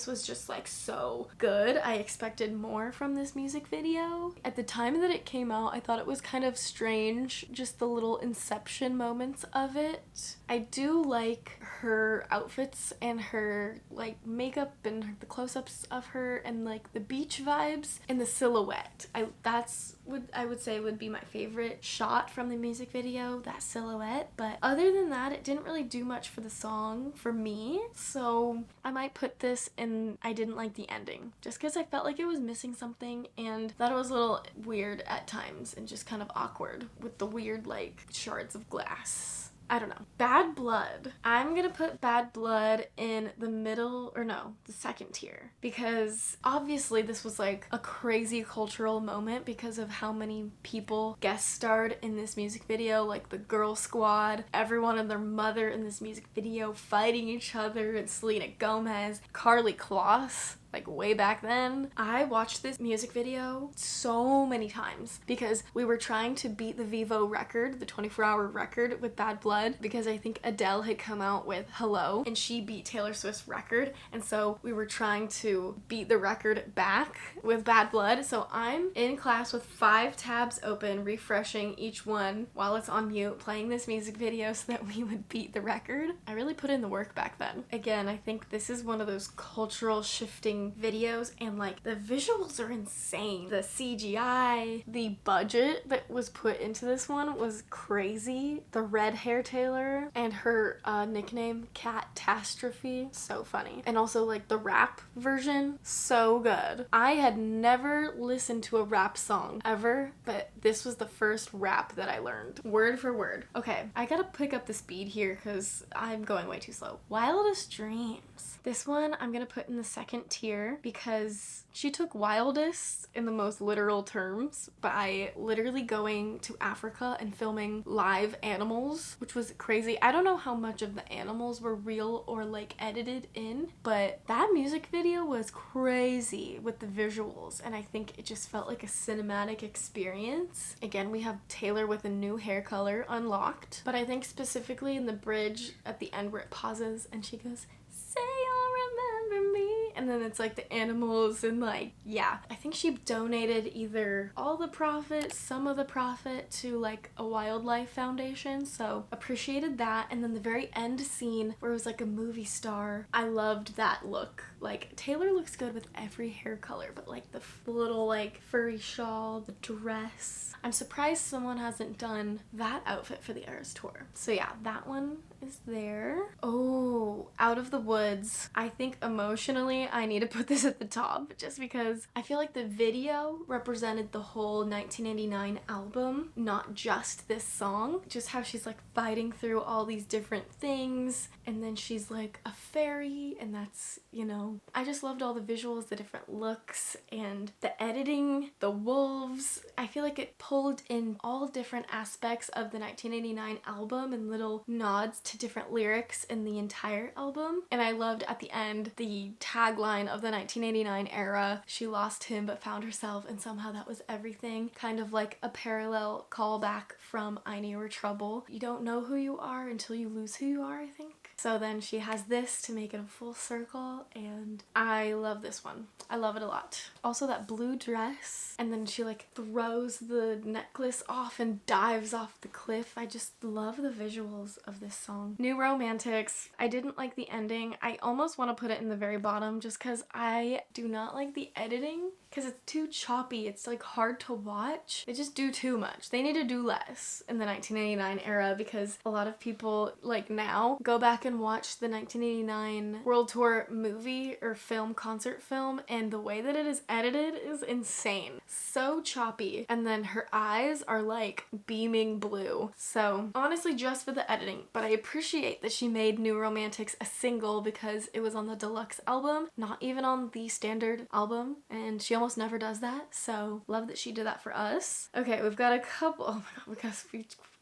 was just like so good. I expected more from this music video. At the time that it came out, I thought it was kind of strange, just the little inception moments of it. I do like her outfits and her like makeup and the close-ups of her and like the beach vibes and the silhouette. That's what I would say would be my favorite shot from the music video, that silhouette. But other than that, it didn't really do much for the song for me. So I might put this in I didn't like the ending just because I felt like it was missing something and thought it was a little weird at times and just kind of awkward with the weird like shards of glass. I don't know. Bad Blood. I'm gonna put Bad Blood in the middle, or no, the second tier. Because obviously this was like a crazy cultural moment because of how many people guest starred in this music video. Like the Girl Squad, everyone and their mother in this music video fighting each other, and Selena Gomez, Carly Kloss. Like way back then. I watched this music video so many times because we were trying to beat the Vivo record, the 24-hour record with Bad Blood, because I think Adele had come out with Hello and she beat Taylor Swift's record, and so we were trying to beat the record back with Bad Blood. So I'm in class with 5 tabs open, refreshing each one while it's on mute, playing this music video so that we would beat the record. I really put in the work back then. Again, I think this is one of those cultural shifting watching videos, and like the visuals are insane. The CGI, the budget that was put into this one was crazy. The red hair Taylor and her nickname Catastrophe, so funny. And also like the rap version, so good. I had never listened to a rap song ever, but this was the first rap that I learned word for word. Okay, I gotta pick up the speed here because I'm going way too slow. Wildest Dreams. This one I'm gonna put in the second tier because she took wildest in the most literal terms by literally going to Africa and filming live animals, which was crazy. I don't know how much of the animals were real or like edited in, but that music video was crazy with the visuals, and I think it just felt like a cinematic experience. Again, we have Taylor with a new hair color unlocked, but I think specifically in the bridge at the end where it pauses and she goes, "Say you'll remember me," and then it's like the animals, and like, yeah, I think she donated either all the profit, some of the profit, to like a wildlife foundation, so appreciated that. And then the very end scene where it was like a movie star, I loved that look. Like, Taylor looks good with every hair color, but like the little like furry shawl, the dress, I'm surprised someone hasn't done that outfit for the Eras tour. So yeah, that one is there. Oh, Out of the Woods. I think emotionally I need to put this at the top just because I feel like the video represented the whole 1989 album, not just this song. Just how she's like fighting through all these different things, and then she's like a fairy, and that's, you know, I just loved all the visuals, the different looks, and the editing, the wolves. I feel like it pulled in all different aspects of the 1989 album and little nods to different lyrics in the entire album. And I loved at the end the tagline of the 1989 era, "She lost him but found herself, and somehow that was everything." Kind of like a parallel callback from I Knew You Were Trouble. You don't know who you are until you lose who you are, I think. So then she has this to make it a full circle, and I love this one. I love it a lot. Also that blue dress, and then she like throws the necklace off and dives off the cliff. I just love the visuals of this song. New Romantics. I didn't like the ending. I almost want to put it in the very bottom just because I do not like the editing because it's too choppy. It's like hard to watch. They just do too much. They need to do less in the 1989 era because a lot of people like now go back and watch the 1989 World Tour movie or film, concert film, and the way that it is edited is insane. So choppy. And then her eyes are like beaming blue. So honestly, just for the editing, but I appreciate that she made New Romantics a single because it was on the deluxe album, not even on the standard album, and she almost never does that. So love that she did that for us. Okay, we've got a couple. Oh my god,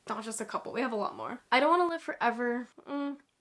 not just a couple, we have a lot more. I Don't Want to Live Forever.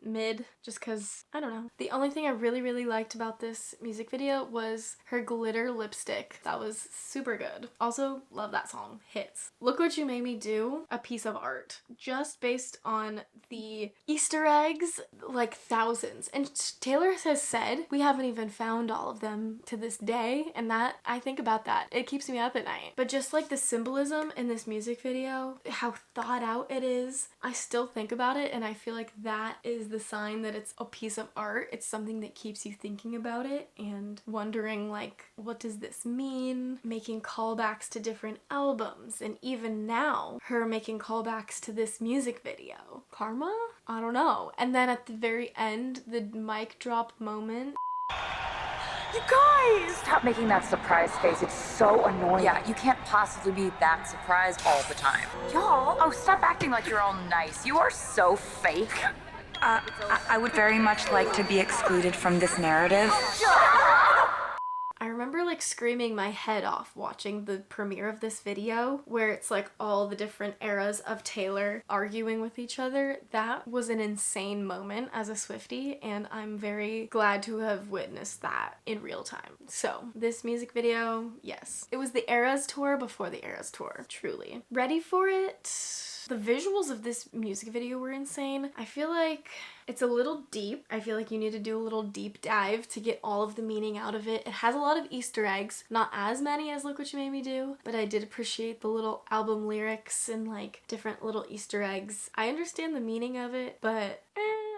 Mid, just because, I don't know. The only thing I really liked about this music video was her glitter lipstick. That was super good. Also, love that song. Hits. Look What You Made Me Do, a piece of art. Just based on the Easter eggs, like thousands. And Taylor has said we haven't even found all of them to this day, and that, I think about that. It keeps me up at night. But just like the symbolism in this music video, how thought out it is, I still think about it, and I feel like that is the sign that it's a piece of art. It's something that keeps you thinking about it and wondering like, what does this mean? Making callbacks to different albums, and even now her making callbacks to this music video. Karma? I don't know. And then at the very end, the mic drop moment. You guys! Stop making that surprise face. It's so annoying. Yeah, you can't possibly be that surprised all the time. Y'all! Oh, stop acting like you're all nice. You are so fake. I would very much like to be excluded from this narrative. I remember like screaming my head off watching the premiere of this video where it's like all the different eras of Taylor arguing with each other. That was an insane moment as a Swiftie, and I'm very glad to have witnessed that in real time. So this music video, yes. It was the Eras tour before the Eras tour, truly. Ready for it? The visuals of this music video were insane. I feel like it's a little deep. I feel like you need to do a little deep dive to get all of the meaning out of it. It has a lot of Easter eggs, not as many as Look What You Made Me Do, but I did appreciate the little album lyrics and like different little Easter eggs. I understand the meaning of it, but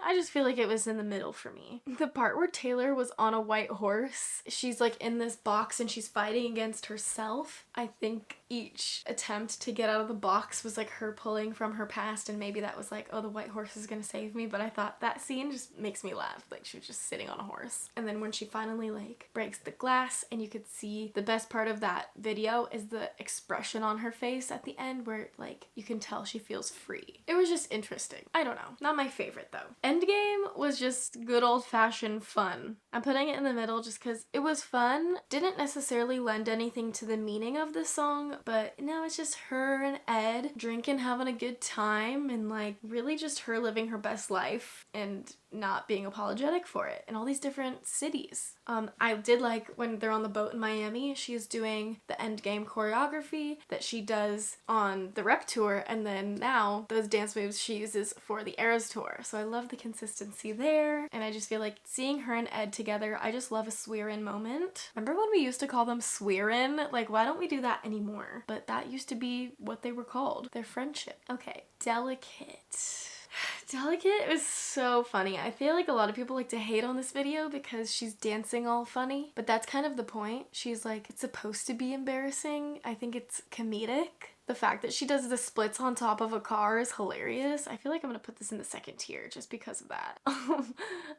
I just feel like it was in the middle for me. The part where Taylor was on a white horse, she's like in this box and she's fighting against herself. I think each attempt to get out of the box was like her pulling from her past, and maybe that was like, oh, the white horse is gonna save me, but I thought that scene just makes me laugh. Like, she was just sitting on a horse. And then when she finally like breaks the glass, and you could see the best part of that video is the expression on her face at the end where like you can tell she feels free. It was just interesting. I don't know. Not my favorite though. Endgame was just good old-fashioned fun. I'm putting it in the middle just because it was fun. Didn't necessarily lend anything to the meaning of the song, but no, it's just her and Ed drinking, having a good time, and like really just her living her best life and not being apologetic for it in all these different cities. I did like when they're on the boat in Miami, she's doing the Endgame choreography that she does on the rep tour, and then now those dance moves she uses for the Eras tour. So I love the consistency there, and I just feel like seeing her and Ed together, I just love a swear-in moment. Remember when we used to call them swear-in? Like, why don't we do that anymore? But that used to be what they were called, their friendship. Okay, Delicate. Delicate is so funny. I feel like a lot of people like to hate on this video because she's dancing all funny, but that's kind of the point. She's like, it's supposed to be embarrassing. I think it's comedic. The fact that she does the splits on top of a car is hilarious. I feel like I'm gonna put this in the second tier just because of that.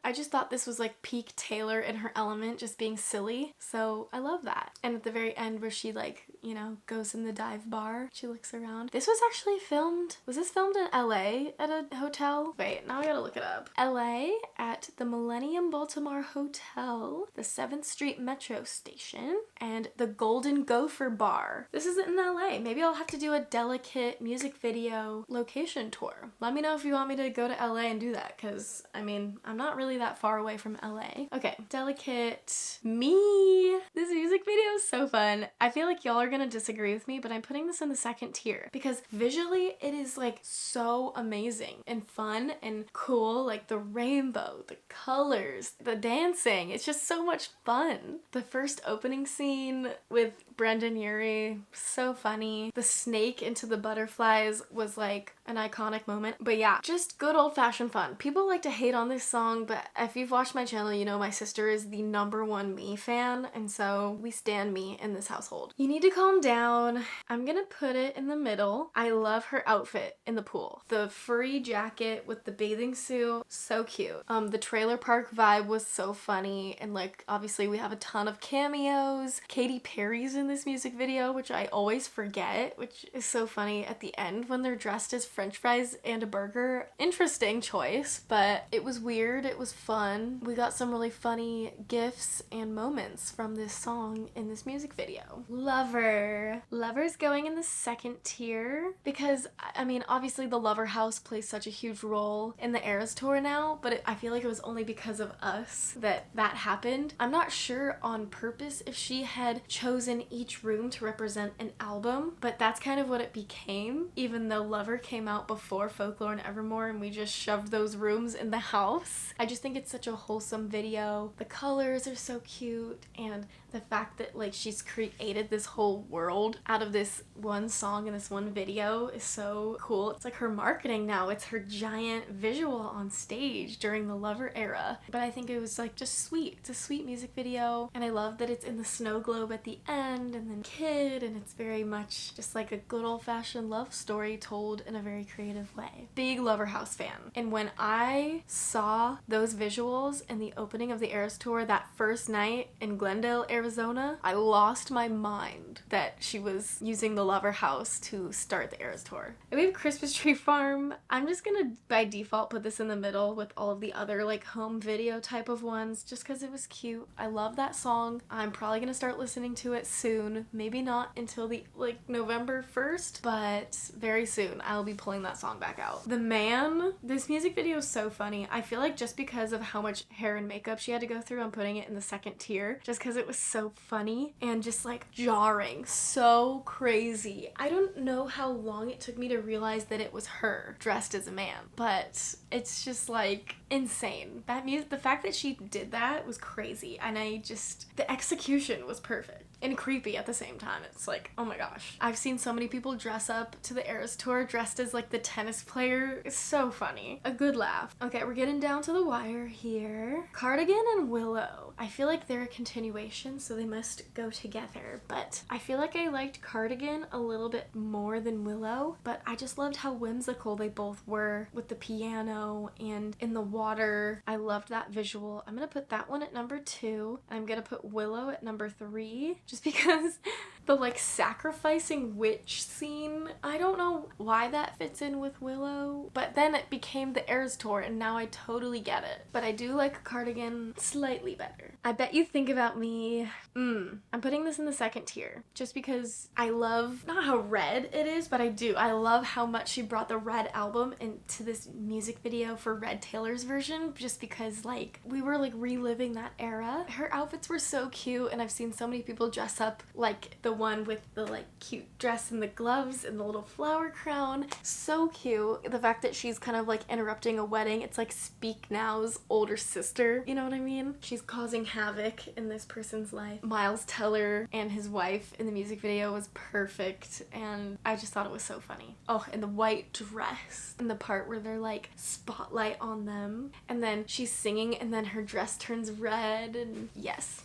I just thought this was like peak Taylor in her element, just being silly. So I love that. And at the very end where she like, you know, goes in the dive bar, she looks around. This was actually filmed, was this filmed in LA at a hotel? Wait, now I gotta look it up. LA at the Millennium Baltimore Hotel, the 7th Street Metro Station, and the Golden Gopher Bar. This isn't in LA. Maybe I'll have to do a Delicate music video location tour. Let me know if you want me to go to LA and do that, because I mean, I'm not really that far away from LA. Okay, Delicate me. This music video is so fun. I feel like y'all are gonna disagree with me, but I'm putting this in the second tier because visually it is like so amazing and fun and cool. Like the rainbow, the colors, the dancing. It's just so much fun. The first opening scene with Brendan Urie, so funny. The snake into the butterflies was like an iconic moment. But yeah, just good old-fashioned fun. People like to hate on this song, but if you've watched my channel, you know my sister is the #1 Me fan, and so we stan Me in this household. You need to calm down. I'm gonna put it in the middle. I love her outfit in the pool. The furry jacket with the bathing suit, so cute. The trailer park vibe was so funny, and like obviously we have a ton of cameos. Katy Perry's in this music video, which I always forget, which is so funny at the end when they're dressed as french fries and a burger. Interesting choice, but it was weird. It was fun. We got some really funny gifs and moments from this song in this music video. Lover. Lover's going in the second tier because, I mean, obviously the Lover house plays such a huge role in the Eras tour now, but I feel like it was only because of us that happened. I'm not sure on purpose if she had chosen each room to represent an album, but that's kind of what it became, even though Lover came out before Folklore and Evermore and we just shoved those rooms in the house. I just think it's such a wholesome video. The colors are so cute, and the fact that like she's created this whole world out of this one song and this one video is so cool. It's like her marketing now. It's her giant visual on stage during the Lover era. But I think it was like just sweet. It's a sweet music video, and I love that it's in the snow globe at the end and then kid, and it's very much just like a good old-fashioned love story told in a very creative way. Big Lover house fan. And when I saw those visuals in the opening of the Eras tour that first night in Glendale, Arizona, I lost my mind that she was using the Lover house to start the Eras tour. And we have Christmas Tree Farm. I'm just gonna by default put this in the middle with all of the other like home video type of ones just because it was cute. I love that song. I'm probably gonna start listening to it soon. Maybe not until the like November 1st, but very soon I'll be pulling that song back out. The Man, this music video is so funny. I feel like just because of how much hair and makeup she had to go through, I'm putting it in the second tier just because it was so funny and just like jarring, so crazy. I don't know how long it took me to realize that it was her dressed as a man, but it's just like insane. That music, the fact that she did that was crazy, and the execution was perfect and creepy. creepy at the same time. It's like, oh my gosh. I've seen so many people dress up to the Eras Tour dressed as like the tennis player. It's so funny. A good laugh. Okay, we're getting down to the wire here. Cardigan and Willow. I feel like they're a continuation, so they must go together. But I feel like I liked Cardigan a little bit more than Willow, but I just loved how whimsical they both were with the piano and in the water. I loved that visual. I'm gonna put that one at number 2. I'm gonna put Willow at number 3 just because the like sacrificing witch scene, I don't know why that fits in with Willow, but then it became the Eras Tour and now I totally get it. But I do like Cardigan slightly better. I bet you think about me. I'm putting this in the second tier just because I love not how red it is, but I love how much she brought the Red album into this music video for Red Taylor's version, just because like we were like reliving that era. Her outfits were so cute, and I've seen so many people dress up like the one with the like cute dress and the gloves and the little flower crown. So cute. The fact that she's kind of like interrupting a wedding, it's like Speak Now's older sister, you know what I mean? She's causing havoc in this person's life. Miles Teller and his wife in the music video was perfect, and I just thought it was so funny. Oh, and the white dress and the part where they're like spotlight on them, and then she's singing and then her dress turns red, and yes.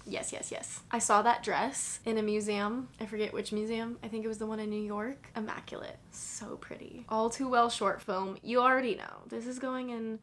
I saw that dress in a museum. I forget which museum. I think it was the one in New York. Immaculate. So pretty. All Too Well short film. You already know. This is going in...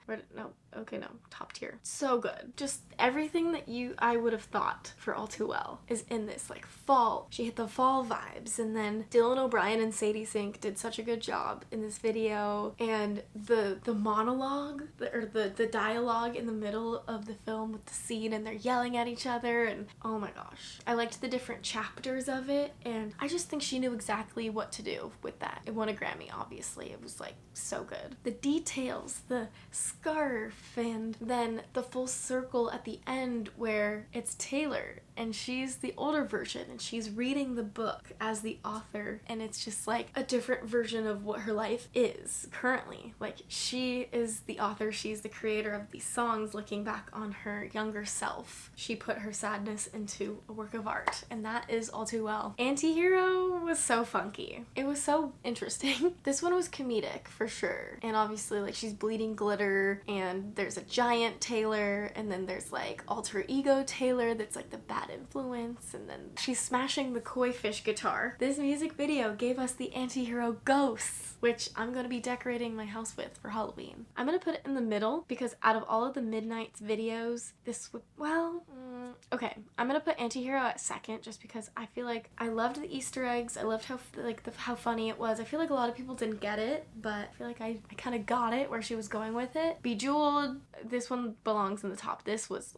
top tier. So good. Just everything that I would have thought for All Too Well is in this, like fall. She hit the fall vibes, and then Dylan O'Brien and Sadie Sink did such a good job in this video, and the monologue, the dialogue in the middle of the film with the scene, and they're yelling at each other, and oh my gosh. I liked the different chapters of it, and I just think she knew exactly what to do with that. It won a Grammy, obviously. It was like so good. The details, the scarf, and then the full circle at the end where it's Taylor and she's the older version and she's reading the book as the author, and it's just like a different version of what her life is currently. Like, she is the author, she's the creator of these songs, looking back on her younger self. She put her sadness into a work of art, and that is All Too Well. Antihero was so funky. It was so interesting. This one was comedic for sure, and obviously like she's bleeding glitter, and there's a giant Taylor, and then there's like alter ego Taylor that's like the bad influence, and then she's smashing the koi fish guitar. This music video gave us the anti-hero ghosts, which I'm gonna be decorating my house with for Halloween. I'm gonna put it in the middle because out of all of the Midnight's videos, this would, okay, I'm gonna put anti-hero at second just because I feel like I loved the Easter eggs. I loved how funny it was. I feel like a lot of people didn't get it, but I feel like I kind of got it where she was going with it. Bejeweled, this one belongs in the top. This was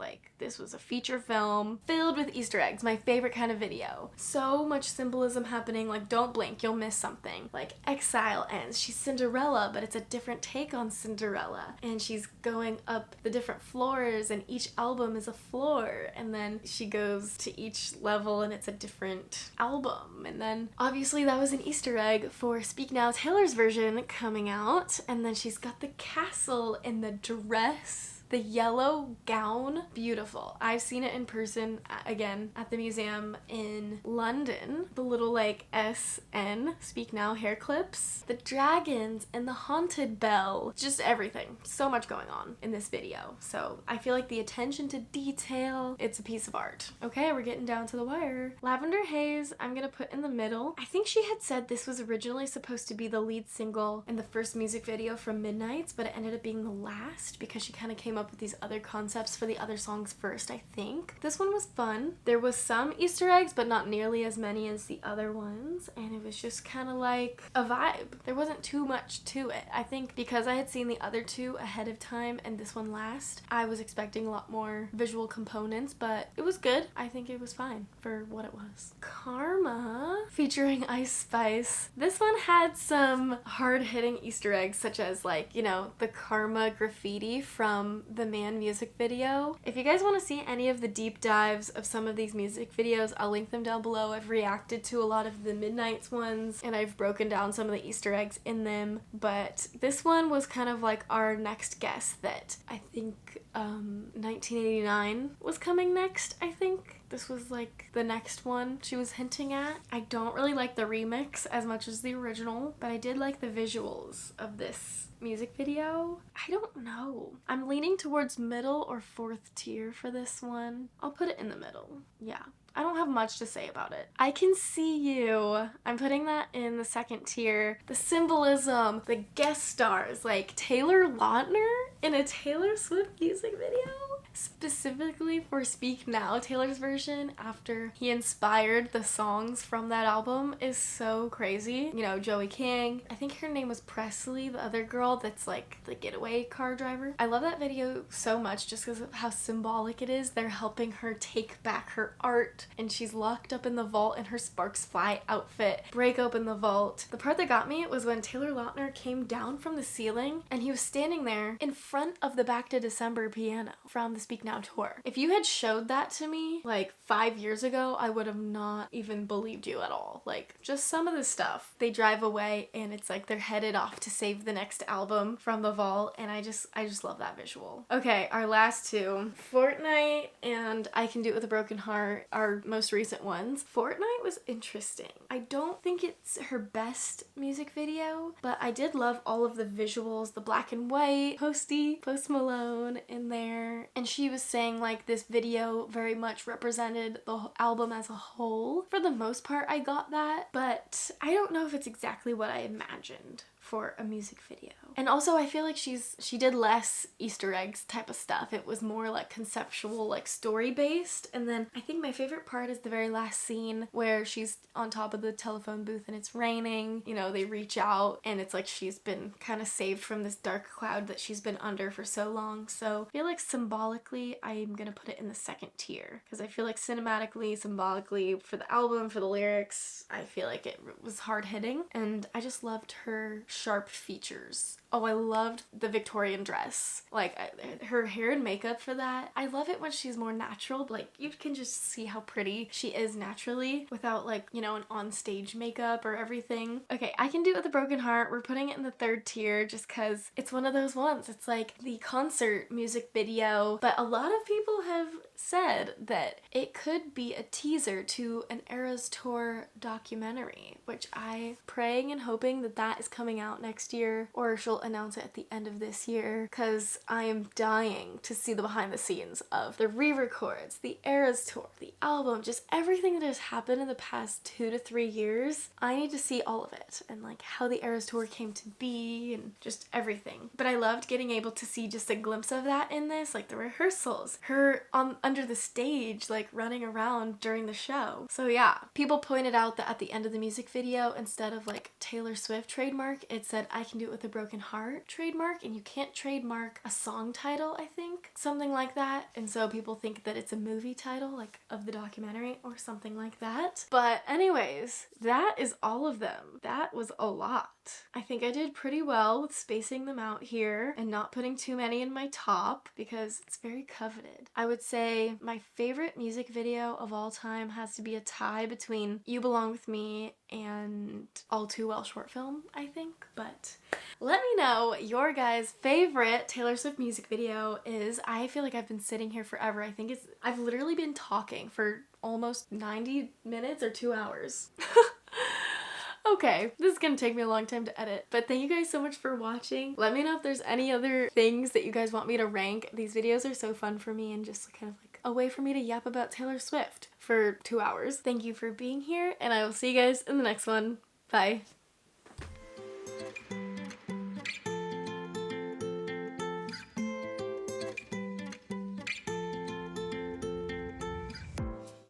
a feature film filled with Easter eggs, my favorite kind of video. So much symbolism happening, like don't blink, you'll miss something. Like Exile ends, she's Cinderella, but it's a different take on Cinderella, and she's going up the different floors, and each album is a floor, and then she goes to each level and it's a different album. And then obviously that was an Easter egg for Speak Now Taylor's version coming out, and then she's got the castle and the dress. The yellow gown, beautiful. I've seen it in person, again, at the museum in London. The little like SN, Speak Now hair clips. The dragons and the haunted bell. Just everything. So much going on in this video. So I feel like the attention to detail, it's a piece of art. Okay, we're getting down to the wire. Lavender Haze, I'm gonna put in the middle. I think she had said this was originally supposed to be the lead single in the first music video from Midnight's, but it ended up being the last because she kind of came up with these other concepts for the other songs first, I think. This one was fun. There was some Easter eggs, but not nearly as many as the other ones, and it was just kind of like a vibe. There wasn't too much to it. I think because I had seen the other two ahead of time and this one last, I was expecting a lot more visual components, but it was good. I think it was fine for what it was. Karma, featuring Ice Spice. This one had some hard-hitting Easter eggs, such as like, you know, the Karma graffiti from the Man music video. If you guys want to see any of the deep dives of some of these music videos, I'll link them down below. I've reacted to a lot of the Midnight's ones, and I've broken down some of the Easter eggs in them, but this one was kind of like our next guess that I think 1989 was coming next, I think. This was like the next one she was hinting at. I don't really like the remix as much as the original, but I did like the visuals of this music video. I don't know. I'm leaning towards middle or fourth tier for this one. I'll put it in the middle. Yeah. I don't have much to say about it. I Can See You. I'm putting that in the second tier. The symbolism, the guest stars, like Taylor Lautner in a Taylor Swift music video. Specifically for Speak Now, Taylor's version after he inspired the songs from that album is so crazy. You know, Joey King, I think her name was Presley, the other girl that's like the getaway car driver. I love that video so much just because of how symbolic it is. They're helping her take back her art and she's locked up in the vault in her Sparks Fly outfit, break open the vault. The part that got me was when Taylor Lautner came down from the ceiling and he was standing there in front of the Back to December piano from the Speak Now tour. If you had showed that to me like 5 years ago, I would have not even believed you at all. Like, just some of the stuff. They drive away and it's like they're headed off to save the next album from the vault, and I just love that visual. Okay, our last two, Fortnite and I Can Do It With a Broken Heart, our most recent ones. Fortnite was interesting. I don't think it's her best music video, but I did love all of the visuals, the black and white, Post Malone in there, and she was saying like this video very much represented the album as a whole. For the most part, I got that, but I don't know if it's exactly what I imagined for a music video. And also I feel like she did less Easter eggs type of stuff. It was more like conceptual, like story based. And then I think my favorite part is the very last scene where she's on top of the telephone booth and it's raining. You know, they reach out and it's like she's been kind of saved from this dark cloud that she's been under for so long. So I feel like symbolically I'm gonna put it in the second tier because I feel like cinematically, symbolically, for the album, for the lyrics, I feel like it was hard hitting, and I just loved her sharp features. Oh, I loved the Victorian dress. Like, her hair and makeup for that. I love it when she's more natural. Like, you can just see how pretty she is naturally without, like, you know, an on-stage makeup or everything. Okay, I Can Do It With a Broken Heart. We're putting it in the third tier just because it's one of those ones. It's like the concert music video, but a lot of people have said that it could be a teaser to an Eras Tour documentary, which I'm praying and hoping that that is coming out next year, or she'll announce it at the end of this year, because I am dying to see the behind the scenes of the re-records, the Eras Tour, the album, just everything that has happened in the past 2 to 3 years. I need to see all of it and like how the Eras Tour came to be and just everything. But I loved getting able to see just a glimpse of that in this, like the rehearsals, her under the stage like running around during the show. So yeah, people pointed out that at the end of the music video, instead of like Taylor Swift trademark, it said I Can Do It With a Broken Heart trademark, and you can't trademark a song title, I think, something like that. And so people think that it's a movie title, like of the documentary or something like that. But anyways, that is all of them. That was a lot. I think I did pretty well with spacing them out here and not putting too many in my top because it's very coveted. I would say my favorite music video of all time has to be a tie between You Belong With Me and All Too Well short film, I think. But let me know your guys' favorite Taylor Swift music video is. I feel like I've been sitting here forever. I think I've literally been talking for almost 90 minutes or 2 hours. Okay, this is gonna take me a long time to edit, but thank you guys so much for watching. Let me know if there's any other things that you guys want me to rank. These videos are so fun for me and just kind of like a way for me to yap about Taylor Swift for 2 hours. Thank you for being here, and I will see you guys in the next one. Bye.